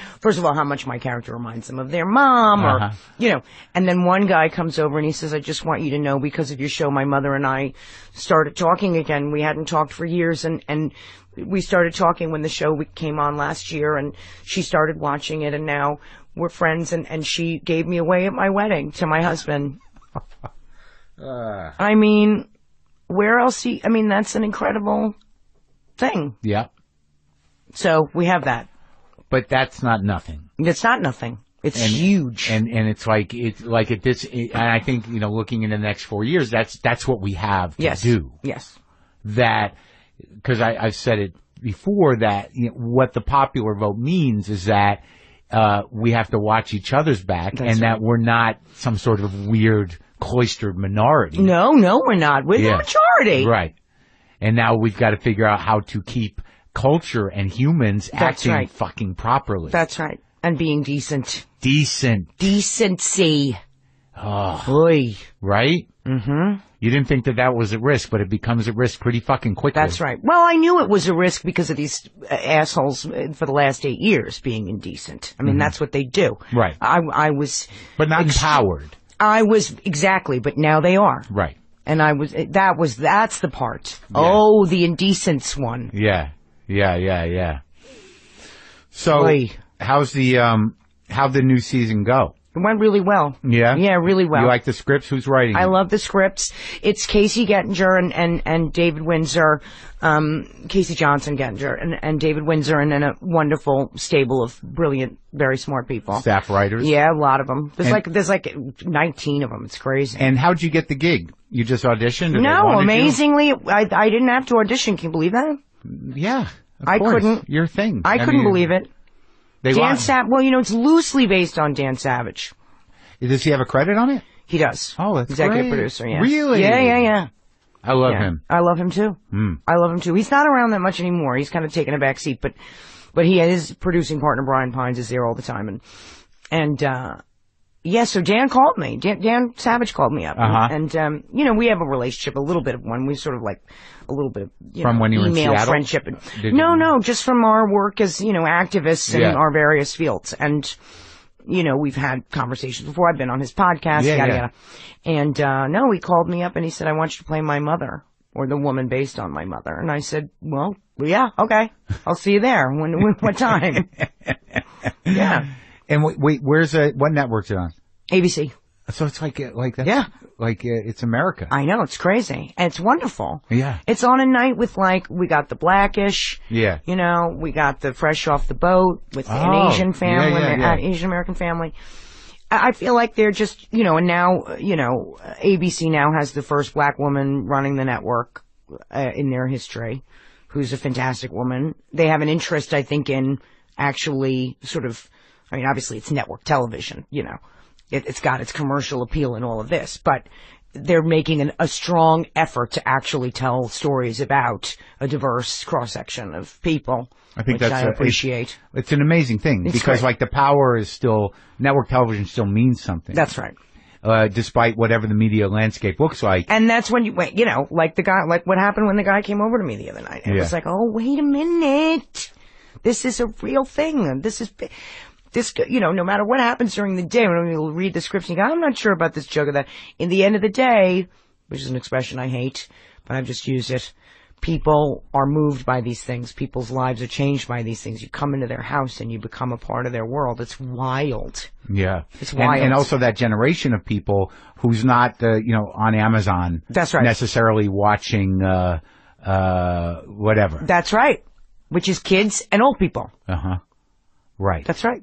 my character reminds them of their mom, or, and then one guy comes over and he says, "I just want you to know, because of your show, my mother and I started talking again. We hadn't talked for years, and we started talking when the show came on last year, and she started watching it, and now we're friends, and she gave me away at my wedding to my husband." I mean, where else that's an incredible thing. Yeah. So we have that. But that's not nothing. It's not nothing. It's huge. And it's like at this, and I think, looking into the next 4 years, that's what we have to do. Yes. That, because I've said it before, that what the popular vote means is that we have to watch each other's back, that we're not some sort of weird cloistered minority. No, we're not. We're the majority. Right. And now we've got to figure out how to keep culture and humans acting fucking properly. That's right. And being decent. Decency. Oh. Oy. Right? Mm-hmm. You didn't think that was at risk, but it becomes at risk pretty fucking quickly. That's right. Well, I knew it was a risk because of these assholes for the last 8 years being indecent. I mean, that's what they do. Right. I was... But not empowered. I was, exactly, but now they are. Right. And that's the part. Yeah. Oh, the indecence one. Yeah. So, how'd the new season go? It went really well. Yeah? Yeah, really well. You like the scripts? Who's writing I love the scripts. It's Casey Gettinger and David Windsor, Casey Johnson Gettinger and David Windsor, and then a wonderful stable of brilliant, very smart people. Staff writers? Yeah, a lot of them. There's like 19 of them. It's crazy. And how'd you get the gig? You just auditioned? No, amazingly, I didn't have to audition. Can you believe that? Yeah, I couldn't. Your thing. I couldn't believe it. Dan Savage. Well, it's loosely based on Dan Savage. Does he have a credit on it? He does. Oh, that's Executive great. Producer, yeah. Really? Yeah. I love him. I love him too. I love him too. He's not around that much anymore. He's kind of taken a back seat, but his producing partner Brian Pines is there all the time, so Dan called me. Dan Savage called me up, and we have a relationship, a little bit of one. We sort of like a little bit of from when you were in email Seattle? Friendship. No, just from our work as activists in our various fields, and we've had conversations before. I've been on his podcast, yada. And he called me up and he said, "I want you to play my mother, or the woman based on my mother." And I said, "Well, yeah, okay, I'll see you there. When what time?" Yeah. And wait, what network's it on? ABC. So it's like that. Yeah. It's America. I know, it's crazy. And it's wonderful. Yeah. It's on a night with we got the Blackish. Yeah. We got the Fresh Off the Boat with an Asian family, Asian American family. I feel like they're just, and now, ABC now has the first black woman running the network in their history, who's a fantastic woman. They have an interest, I think, in actually sort of, obviously it's network television, It's got its commercial appeal and all of this, but they're making a strong effort to actually tell stories about a diverse cross-section of people, I think which I appreciate. It's an amazing thing because great. The power is still, network television still means something. That's right. Despite whatever the media landscape looks like. And that's when like what happened when the guy came over to me the other night. It was like, oh, wait a minute. This is a real thing. This, no matter what happens during the day, when you'll read the scripts and you go, I'm not sure about this joke or that. In the end of the day, which is an expression I hate, but I've just used it, people are moved by these things. People's lives are changed by these things. You come into their house and you become a part of their world. It's wild. Yeah. It's wild. And also that generation of people who's not, on Amazon. That's right. Necessarily watching, whatever. That's right. Which is kids and old people. Uh-huh. Right. That's right.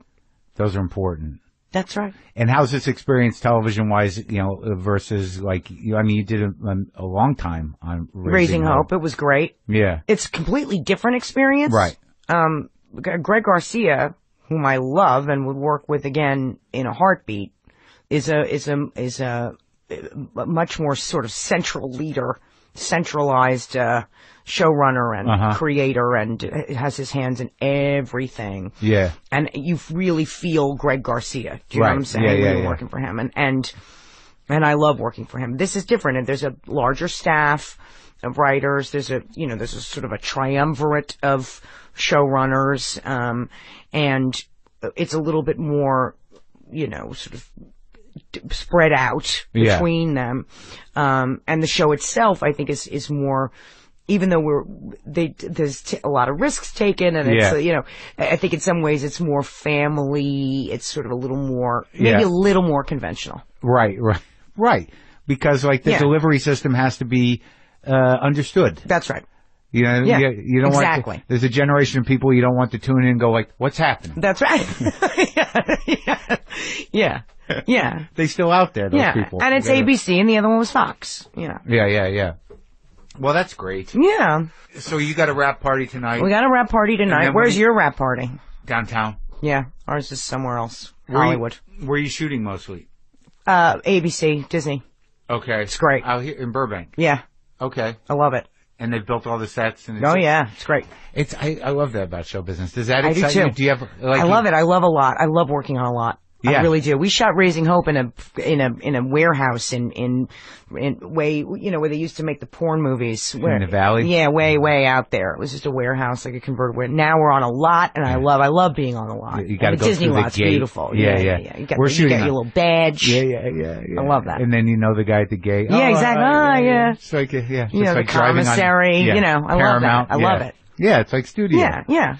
Those are important. That's right. And how's this experience television-wise, versus you did a long time on Raising Hope. It was great. Yeah. It's a completely different experience. Right. Greg Garcia, whom I love and would work with again in a heartbeat, is a much more sort of centralized showrunner and creator, and has his hands in everything. Yeah. And you really feel Greg Garcia. Do you know what I'm saying? Yeah, working for him. And I love working for him. This is different, and there's a larger staff of writers. There's a sort of a triumvirate of showrunners, and it's a little bit more, sort of spread out between them. And the show itself, I think, is more, even though there's a lot of risks taken, and it's, I think in some ways it's more family. It's sort of a little more, maybe a little more conventional. Right. Because the delivery system has to be, understood. That's right. You don't exactly. want there's a generation of people you don't want to tune in and go what's happening? That's right. Yeah. They still out there, those people. And it's ABC, and the other one was Fox. Yeah. Well, that's great. Yeah. So you got a rap party tonight? We got a rap party tonight. Where's your rap party? Downtown. Yeah. Ours is somewhere else. Hollywood. Where are you shooting mostly? ABC, Disney. Okay. It's great. Out here in Burbank? Yeah. Okay. I love it. And they've built all the sets. And it's great. I love that about show business. Does that excite you? Do you have? I love it. I love a lot. I love working on a lot. Yeah. I really do. We shot Raising Hope in a warehouse in way, where they used to make the porn movies. In the valley? Yeah, way out there. It was just a warehouse, like a converted warehouse. Now we're on a lot, and I love being on the lot. You gotta go Disney through the lot's gate. Beautiful. Yeah. You get your little badge. Yeah. I love that. And then the guy at the gate. Yeah, exactly. Yeah. It's like, just the like commissary. driving on, I love that. I love it. Yeah, it's like studio. Yeah.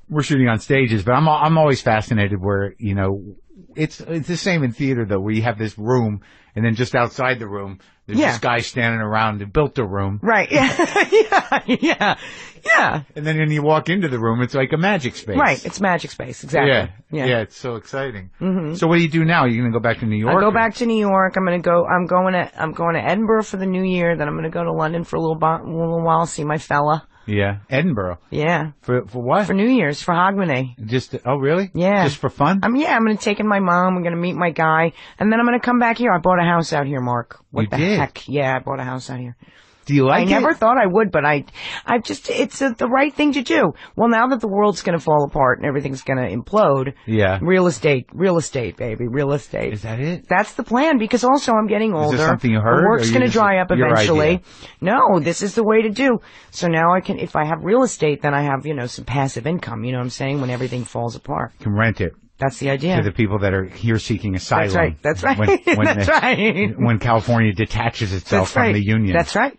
we're shooting on stages, but I'm always fascinated where, you know, it's the same in theater though, where you have this room and then just outside the room, there's this guy standing around who built the room. Right. Yeah. And then when you walk into the room, it's like a magic space. Right. It's magic space. Exactly. Yeah. It's so exciting. Mm-hmm. So what do you do now? Are you going to go back to New York? I'll go back to New York. I'm going to Edinburgh for the New Year. Then I'm going to go to London for a little while, see my fella. Yeah. Edinburgh. Yeah. For what? For New Year's, for Hogmanay. Oh, really? Yeah. Just for fun? I'm going to take in my mom. I'm going to meet my guy. And then I'm going to come back here. I bought a house out here, Mark. What the heck? Yeah, I bought a house out here. Do you like it? I never thought I would, but it's the right thing to do. Well, now that the world's going to fall apart and everything's going to implode. Yeah. Real estate, baby, real estate. Is that it? That's the plan, because also I'm getting older. Is this something you heard? The work's going to dry up eventually. No, this is the way to do. So now if I have real estate, then I have, some passive income, you know what I'm saying, when everything falls apart. You can rent it. That's the idea. To the people that are here seeking asylum. That's right. When California detaches itself from the Union. That's right.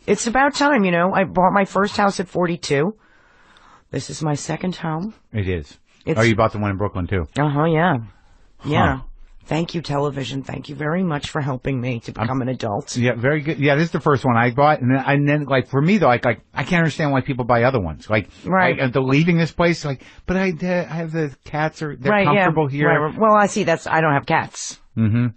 It's about time, I bought my first house at 42. This is my second home. It is. You bought the one in Brooklyn, too? Yeah. Huh. Yeah. Thank you, television. Thank you very much for helping me to become an adult. Yeah, very good. Yeah, this is the first one I bought. And then like, for me, though, I can't understand why people buy other ones. Like, they're leaving this place, but I have the cats, they're comfortable here. Right. Well, I see, I don't have cats. Mm-hmm.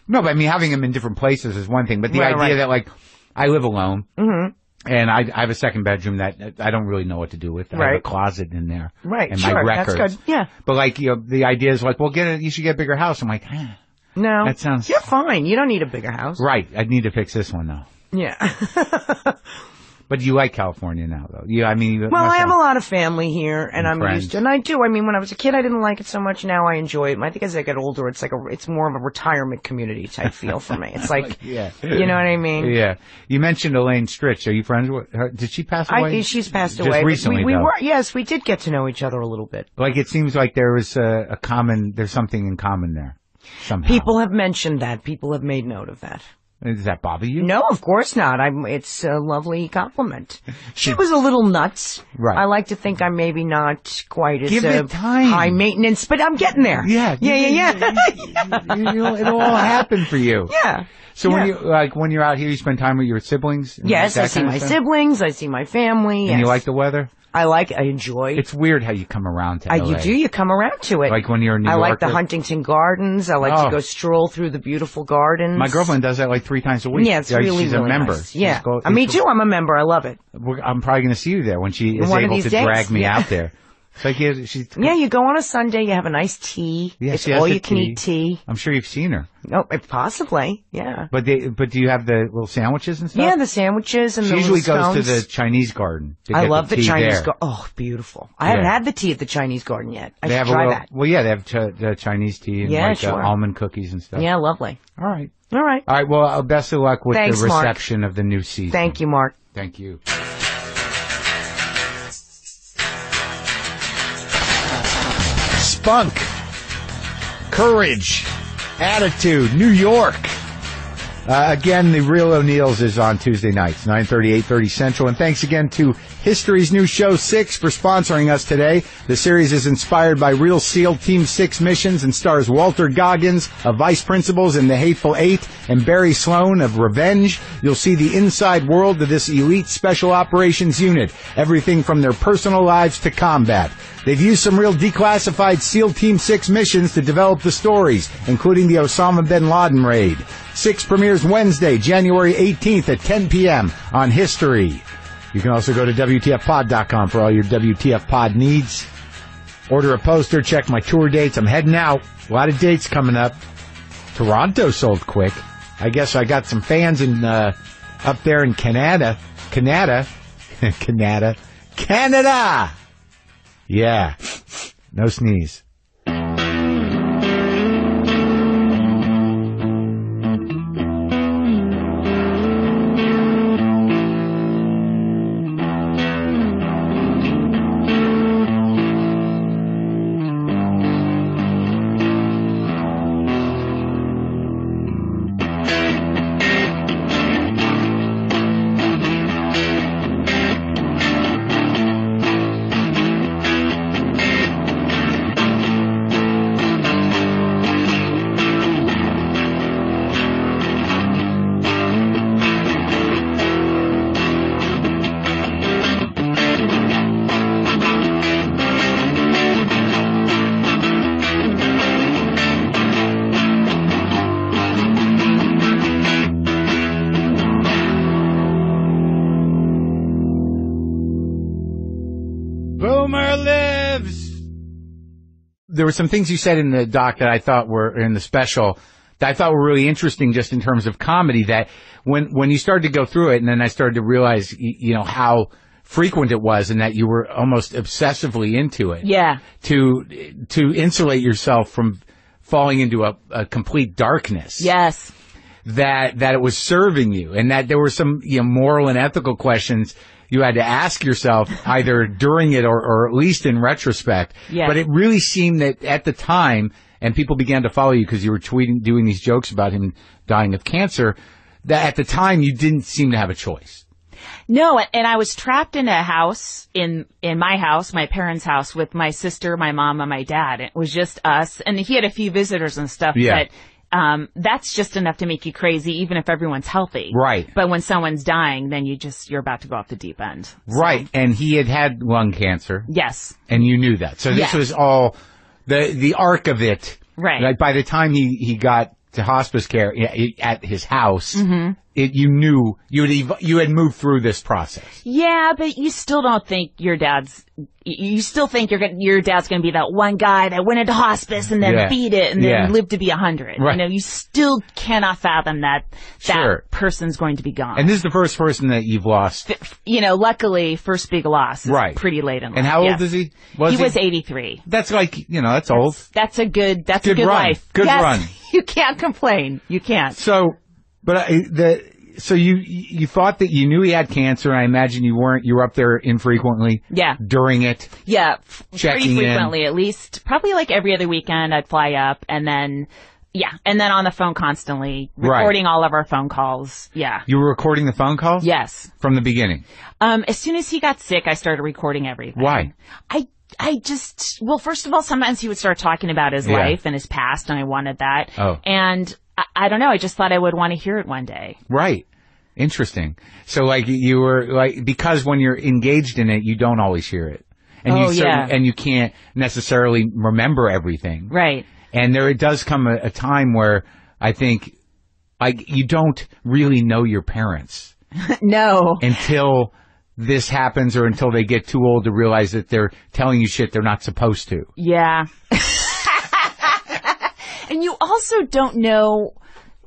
No, but I mean, having them in different places is one thing. But the idea that, like, I live alone. Mm-hmm. And I have a second bedroom that I don't really know what to do with. I have a closet in there. Right, and my records. That's good, yeah. But like, the idea is like, well, you should get a bigger house. I'm like, no. That sounds... You're fine. You don't need a bigger house. Right. I need to fix this one, though. Yeah. But you like California now, though. I have a lot of family here, and I'm friends. used to it. And I do. I mean, when I was a kid, I didn't like it so much. Now I enjoy it. I think as I get older, it's more of a retirement community type feel for me. It's like, you know what I mean? Yeah. You mentioned Elaine Stritch. Are you friends with her? Did she pass away? She's passed away. Just recently, yes, we did get to know each other a little bit. Like, it seems like there was there's something in common there. Somehow. People have mentioned that. People have made note of that. Does that bother you? No, of course not. It's a lovely compliment. She was a little nuts. Right. I like to think I'm maybe not quite as time. high maintenance, but I'm getting there. Yeah. It'll all happen for you. Yeah. So when you're out here, you spend time with your siblings? Yes, I see my siblings. I see my family. And you like the weather? I enjoy. It's weird how you come around to LA. You do. You come around to it. Like when you're in New York. I like the Huntington Gardens. I like to go stroll through the beautiful gardens. My girlfriend does that like 3 times a week. Yeah, it's really, she's really a member. Nice. Yeah. Me too. I'm a member. I love it. I'm probably going to see you there when she is able to drag me out there. It's like, you go on a Sunday, you have a nice tea. Yeah, it's all you can eat tea. I'm sure you've seen her. Oh, possibly, yeah. But do you have the little sandwiches and stuff? Yeah, the sandwiches and she the usually scones. goes to the Chinese garden. I love the Chinese garden. Oh, beautiful. I haven't had the tea at the Chinese garden yet. I should try that. Well, yeah, they have the Chinese tea and almond cookies and stuff. Yeah, lovely. All right. Well, best of luck with the reception of the new season. Thank you, Mark. Thank you. Spunk, courage, attitude, New York. Again, the Real O'Neills is on Tuesday nights, 9:30, 8:30 Central. And thanks again to History's new show 6 for sponsoring us today. The series is inspired by Real SEAL Team 6 missions and stars Walter Goggins of Vice Principals in The Hateful Eight and Barry Sloan of Revenge. You'll see the inside world of this elite special operations unit, everything from their personal lives to combat. They've used some real declassified SEAL Team 6 missions to develop the stories, including the Osama bin Laden raid. 6 premieres Wednesday, January 18th at 10 p.m. on History. You can also go to WTFpod.com for all your WTF Pod needs. Order a poster, check my tour dates. I'm heading out. A lot of dates coming up. Toronto sold quick. I guess I got some fans in up there in Canada. Canada. Yeah. No sneeze. there were some things you said in the doc that I thought were in the special that I thought were really interesting, just in terms of comedy. That when you started to go through it, and then I started to realize, how frequent it was, and that you were almost obsessively into it. Yeah. To insulate yourself from falling into a complete darkness. Yes. That it was serving you, and that there were some moral and ethical questions you had to ask yourself either during it or at least in retrospect. Yeah. But it really seemed that at the time, and people began to follow you because you were doing these jokes about him dying of cancer, that at the time you didn't seem to have a choice. No, and I was trapped in a house, in my house, my parents' house, with my sister, my mom, and my dad. It was just us, and he had a few visitors and stuff, but that's just enough to make you crazy, even if everyone's healthy. Right. But when someone's dying, then you're about to go off the deep end. So. Right, and he had lung cancer. Yes. And you knew that. So this was all the arc of it. Right. Like by the time he got to hospice care at his house, you knew you had moved through this process. Yeah, but you still don't think your dad's going to be that one guy that went into hospice and then beat it and then lived to be 100. Right. You still cannot fathom that person's going to be gone. And this is the first person that you've lost. Luckily, first big loss is pretty late in life. And how old is he? He was 83. That's that's old. That's a good run. Life. Good run. You can't complain. You can't. So, but so you thought that you knew he had cancer, and I imagine you were up there infrequently. Yeah. During it. Yeah. Checking pretty frequently, at least. Probably like every other weekend I'd fly up, and then on the phone constantly, recording all of our phone calls. Yeah. You were recording the phone calls? Yes. From the beginning? As soon as he got sick, I started recording everything. Why? First of all, sometimes he would start talking about his life and his past, and I wanted that. Oh. And I don't know, I just thought I would want to hear it one day. Right. Interesting. So you were because when you're engaged in it, you don't always hear it. And and you can't necessarily remember everything. Right. And it does come a time where I think you don't really know your parents. No. Until this happens, or until they get too old to realize that they're telling you shit they're not supposed to. Yeah. And you also don't know,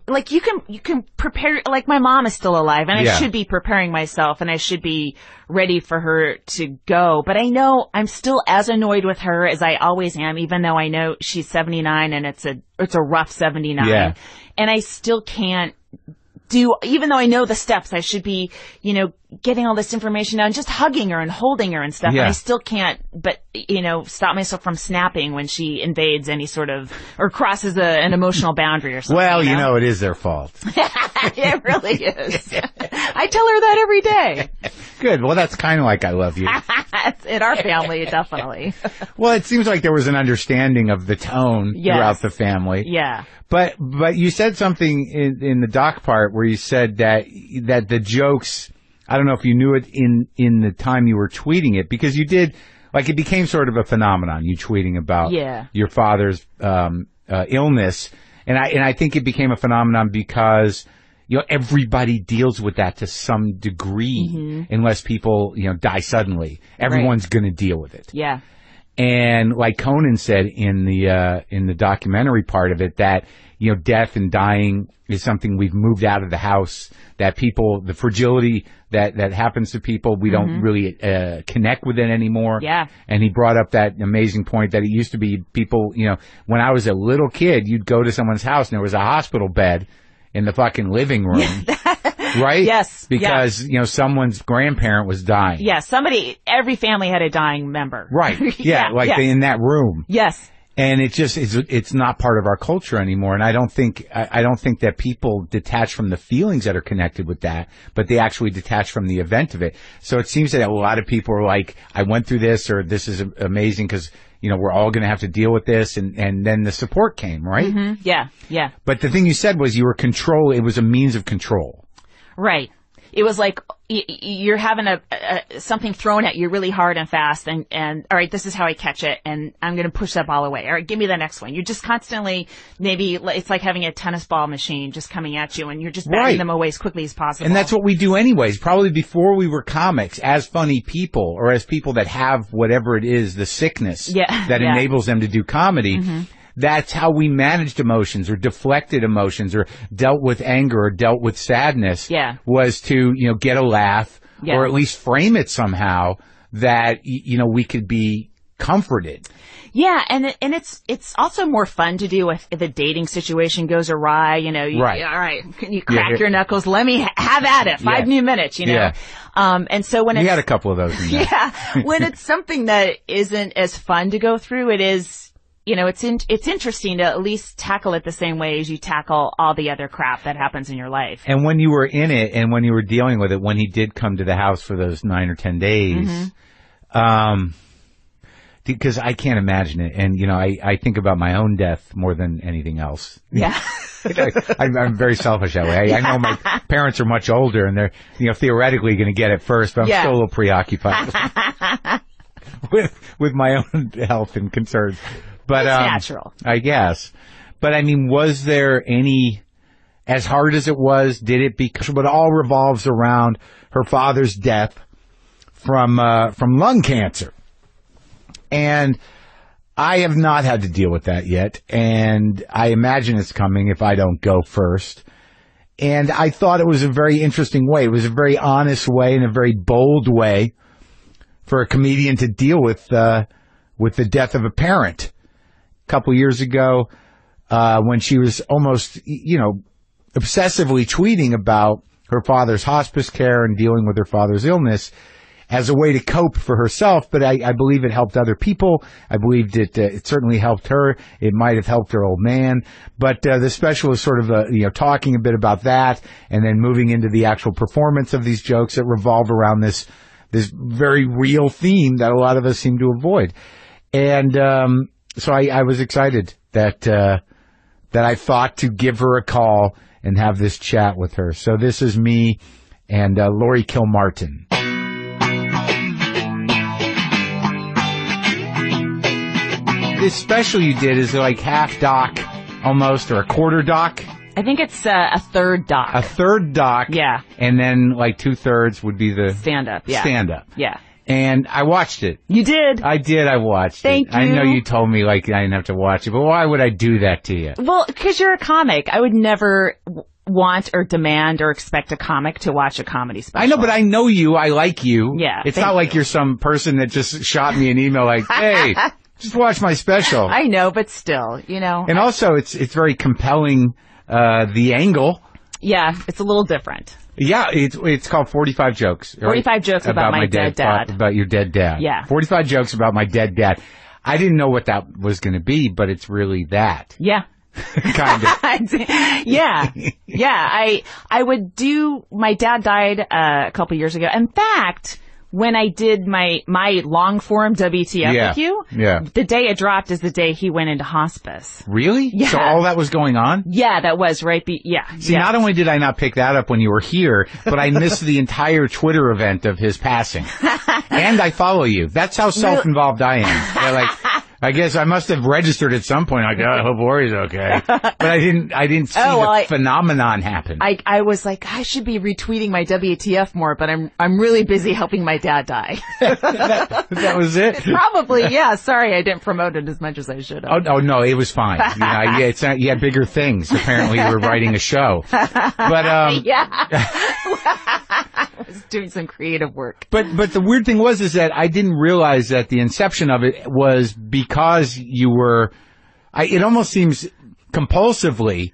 like, you can prepare, like, my mom is still alive, and I should be preparing myself, and I should be ready for her to go. But I know I'm still as annoyed with her as I always am, even though I know she's 79, and it's a rough 79. Yeah. And I still can't even though I know the steps, I should be, getting all this information out and just hugging her and holding her and stuff. Yeah. And I still can't, stop myself from snapping when she invades any sort of, or crosses an emotional boundary or something. Well, it is their fault. It really is. I tell her that every day. Good. Well, that's kind of like I love you. In our family, definitely. Well, it seems like there was an understanding of the tone throughout the family. Yeah. But you said something in the doc part where you said that the jokes, I don't know if you knew it in the time you were tweeting it, because you did, like, it became sort of a phenomenon, you tweeting about your father's illness. And I think it became a phenomenon because, everybody deals with that to some degree, unless people, die suddenly. Everyone's going to deal with it. Yeah. And like Conan said in the documentary part of it, that, death and dying is something we've moved out of the house, that the fragility that happens to people, we don't really connect with it anymore. Yeah. And he brought up that amazing point that it used to be people, when I was a little kid, you'd go to someone's house and there was a hospital bed in the fucking living room. Right? Yes. Because, someone's grandparent was dying. Yeah, every family had a dying member. Right. Yeah, in that room. Yes. And it's not part of our culture anymore. And I don't think that people detach from the feelings that are connected with that, but they actually detach from the event of it. So it seems that a lot of people are like, I went through this, or this is amazing because, we're all going to have to deal with this. And then the support came, right? Mm-hmm. Yeah. Yeah. But the thing you said was it was a means of control. Right. It was like, you're having something thrown at you really hard and fast, and all right, this is how I catch it, and I'm going to push that ball away. All right, give me the next one. You're just constantly, maybe it's like having a tennis ball machine just coming at you, and you're just batting them away as quickly as possible. And that's what we do anyways. Probably before we were comics, as funny people, or as people that have whatever it is, the sickness that enables them to do comedy. That's how we managed emotions or deflected emotions or dealt with anger or dealt with sadness was to, get a laugh or at least frame it somehow that, we could be comforted. Yeah, and it's also more fun to do if the dating situation goes awry, all right, you crack your knuckles, let me have at it, 5 new minutes, and so when you had a couple of those in there. When it's something that isn't as fun to go through, it is, it's interesting to at least tackle it the same way as you tackle all the other crap that happens in your life. And when you were in it and when you were dealing with it, when he did come to the house for those 9 or 10 days, because I can't imagine it. And, I think about my own death more than anything else. Yeah. I'm very selfish that way. I know my parents are much older and they're, theoretically going to get it first, but I'm still a little preoccupied with my own health and concerns. But, it's natural. I guess. But, was there any, as hard as it was, did it because, but it all revolves around her father's death from lung cancer. And I have not had to deal with that yet. And I imagine it's coming if I don't go first. And I thought it was a very interesting way. It was a very honest way and a very bold way for a comedian to deal with the death of a parent. A couple years ago, when she was almost, obsessively tweeting about her father's hospice care and dealing with her father's illness as a way to cope for herself. But I believe it helped other people. I believed it certainly helped her. It might have helped her old man. But the special is sort of, talking a bit about that and then moving into the actual performance of these jokes that revolve around this very real theme that a lot of us seem to avoid. And so I was excited that I thought to give her a call and have this chat with her. So this is me and LAURIE KILMARTIN. This special you did is like half doc almost, or a quarter doc. I think it's a third doc. A third doc. Yeah. And then like 2/3 would be the stand-up. Yeah. Stand-up. Yeah. And I watched it. You did? I did. I watched it. Thank you. I know you told me like I didn't have to watch it, but why would I do that to you? Well, because you're a comic. I would never want or demand or expect a comic to watch a comedy special. I know, but I know you. I like you. Yeah. It's not like you're some person that just shot me an email like, hey, just watch my special. I know, but still, And also, it's very compelling, the angle. Yeah, it's a little different. Yeah, it's called 45 Jokes. 45 Jokes about my dead dad. About your dead dad. Yeah. 45 Jokes about my dead dad. I didn't know what that was going to be, but it's really that. Yeah. Kind of. Yeah. Yeah. I would do, my dad died a couple years ago. In fact, when I did my long form WTF with you, the day it dropped is the day he went into hospice. Really? Yeah. So all that was going on? Yeah, that was right. See, not only did I not pick that up when you were here, but I missed the entire Twitter event of his passing. And I follow you. That's how self-involved I am. They're like, I guess I must have registered at some point. Like, I hope Laurie's okay. But I didn't see the phenomenon happen. I was like, I should be retweeting my WTF more, but I'm really busy helping my dad die. that was it? Probably, yeah. Sorry, I didn't promote it as much as I should have. Oh no, it was fine. You had bigger things. Apparently, you were writing a show. But yeah. I was doing some creative work. But the weird thing was that I didn't realize that the inception of it was because you were, it almost seems compulsively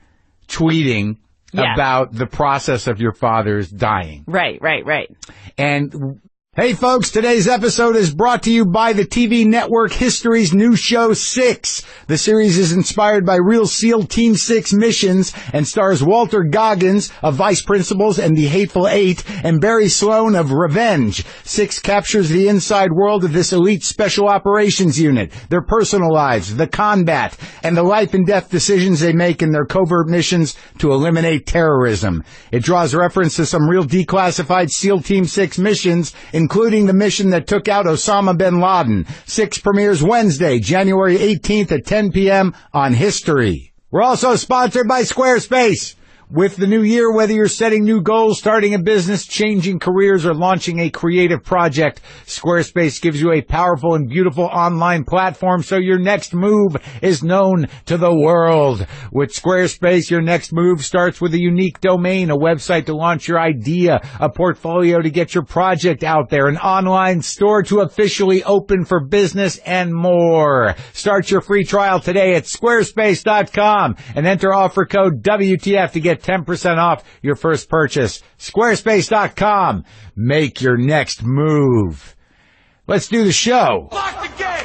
tweeting about the process of your father's dying. Right. And Hey folks, today's episode is brought to you by the TV network History's new show 6. The series is inspired by real SEAL Team 6 missions and stars Walter Goggins of Vice Principals and the Hateful Eight and Barry Sloan of Revenge. 6 captures the inside world of this elite special operations unit, their personal lives, the combat, and the life and death decisions they make in their covert missions to eliminate terrorism. It draws reference to some real declassified SEAL Team 6 missions, including the mission that took out Osama bin Laden. 6 premieres Wednesday, January 18th at 10 p.m. on History. We're also sponsored by Squarespace. With the new year, whether you're setting new goals, starting a business, changing careers, or launching a creative project, Squarespace gives you a powerful and beautiful online platform so your next move is known to the world. With Squarespace, your next move starts with a unique domain, a website to launch your idea, a portfolio to get your project out there, an online store to officially open for business, and more. Start your free trial today at squarespace.com and enter offer code WTF to get 10% off your first purchase. Squarespace.com. Make your next move. Let's do the show. Lock the gate!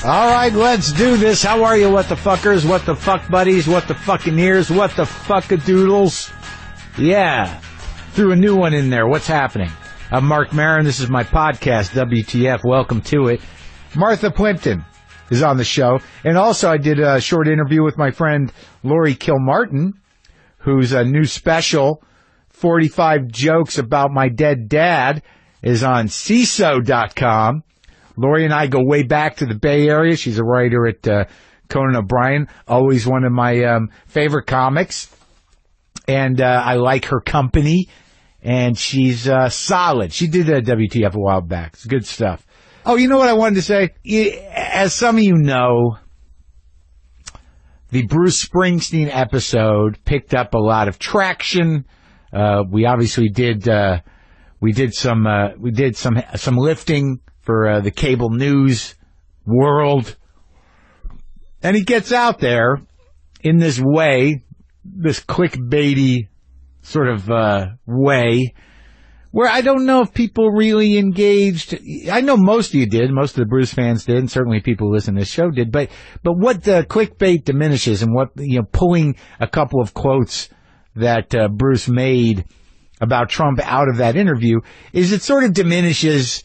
All right, let's do this. How are you, what the fuckers, what the fuck buddies, what the fucking ears, what the fuckadoodles? Yeah, threw a new one in there. What's happening? I'm Marc Maron. This is my podcast, WTF. Welcome to it. Martha Plimpton is on the show. And also I did a short interview with my friend LAURIE Kilmartin, whose new special, 45 Jokes About My Dead Dad, is on CISO.com. LAURIE and I go way back to the Bay Area. She's a writer at Conan O'Brien, always one of my favorite comics. And I like her company. And she's solid. She did a WTF a while back. It's good stuff. Oh, you know what I wanted to say? As some of you know, the Bruce Springsteen episode picked up a lot of traction. We obviously did some lifting for the cable news world. And he gets out there in this way, this clickbaity sort of way, where I don't know if people really engaged. I know most of you did, most of the Bruce fans did, and certainly people who listen to this show did, but what the clickbait diminishes, and what, pulling a couple of quotes that Bruce made about Trump out of that interview, is it sort of diminishes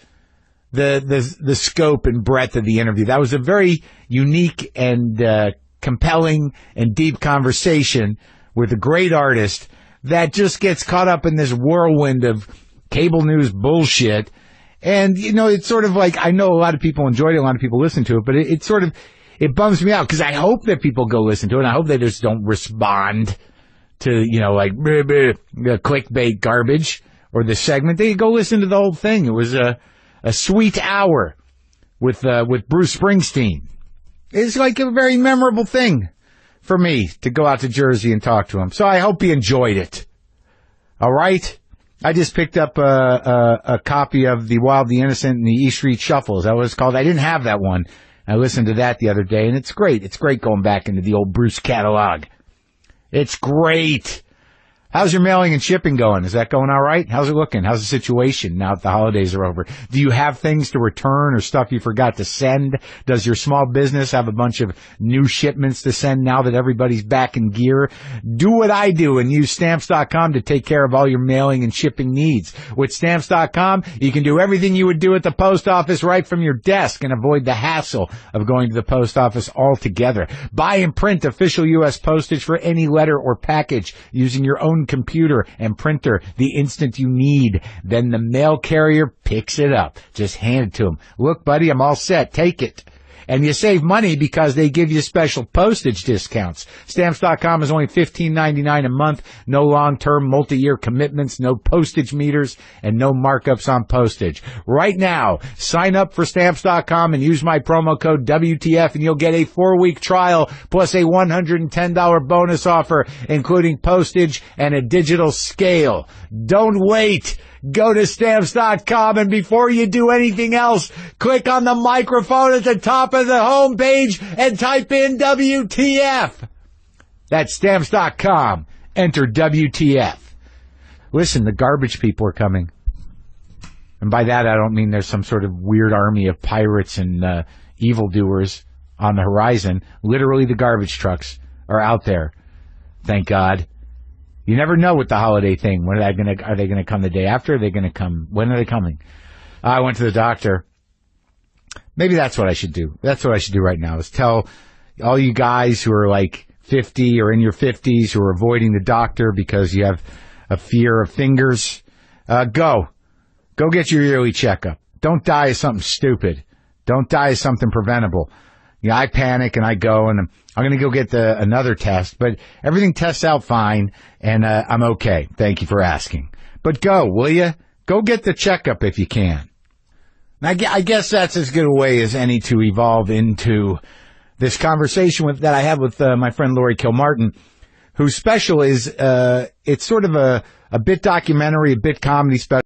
the scope and breadth of the interview. That was a very unique and compelling and deep conversation with a great artist that just gets caught up in this whirlwind of cable news bullshit. And, it's sort of like, I know a lot of people enjoyed it, a lot of people listened to it, but it bums me out, because I hope that people go listen to it, and I hope they just don't respond to, clickbait garbage or the segment. They go listen to the whole thing. It was a sweet hour with Bruce Springsteen. It's like a very memorable thing for me to go out to Jersey and talk to him. So I hope you enjoyed it. All right? I just picked up a copy of The Wild, the Innocent, and the E Street Shuffle. Is that what it's called? I didn't have that one. I listened to that the other day, and it's great. It's great going back into the old Bruce catalog. It's great. How's your mailing and shipping going? Is that going all right? How's it looking? How's the situation now that the holidays are over? Do you have things to return or stuff you forgot to send? Does your small business have a bunch of new shipments to send now that everybody's back in gear? Do what I do and use Stamps.com to take care of all your mailing and shipping needs. With Stamps.com, you can do everything you would do at the post office right from your desk and avoid the hassle of going to the post office altogether. Buy and print official U.S. postage for any letter or package using your own computer and printer the instant you need. Then the mail carrier picks it up. Just hand it to them. Look, buddy, I'm all set. Take it. And you save money because they give you special postage discounts. Stamps.com is only $15.99 a month. No long-term, multi-year commitments, no postage meters, and no markups on postage. Right now, sign up for Stamps.com and use my promo code WTF, and you'll get a 4-week trial plus a $110 bonus offer, including postage and a digital scale. Don't wait. Go to Stamps.com, and before you do anything else, click on the microphone at the top of the home page and type in WTF. That's Stamps.com. Enter WTF. Listen, the garbage people are coming. And by that, I don't mean there's some sort of weird army of pirates and evildoers on the horizon. Literally, the garbage trucks are out there. Thank God. You never know with the holiday thing. When are they going to come the day after? Are they going to come? When are they coming? I went to the doctor. Maybe that's what I should do. That's what I should do right now, is tell all you guys who are like 50 or in your 50s who are avoiding the doctor because you have a fear of fingers, go get your yearly checkup. Don't die of something stupid. Don't die of something preventable. You know, I panic and I go and I'm going to go get another test, but everything tests out fine and I'm okay. Thank you for asking. But go, will you? Go get the checkup if you can. I guess that's as good a way as any to evolve into this conversation that I had with my friend LAURIE KILMARTIN, whose special is it's sort of a bit documentary, a bit comedy special.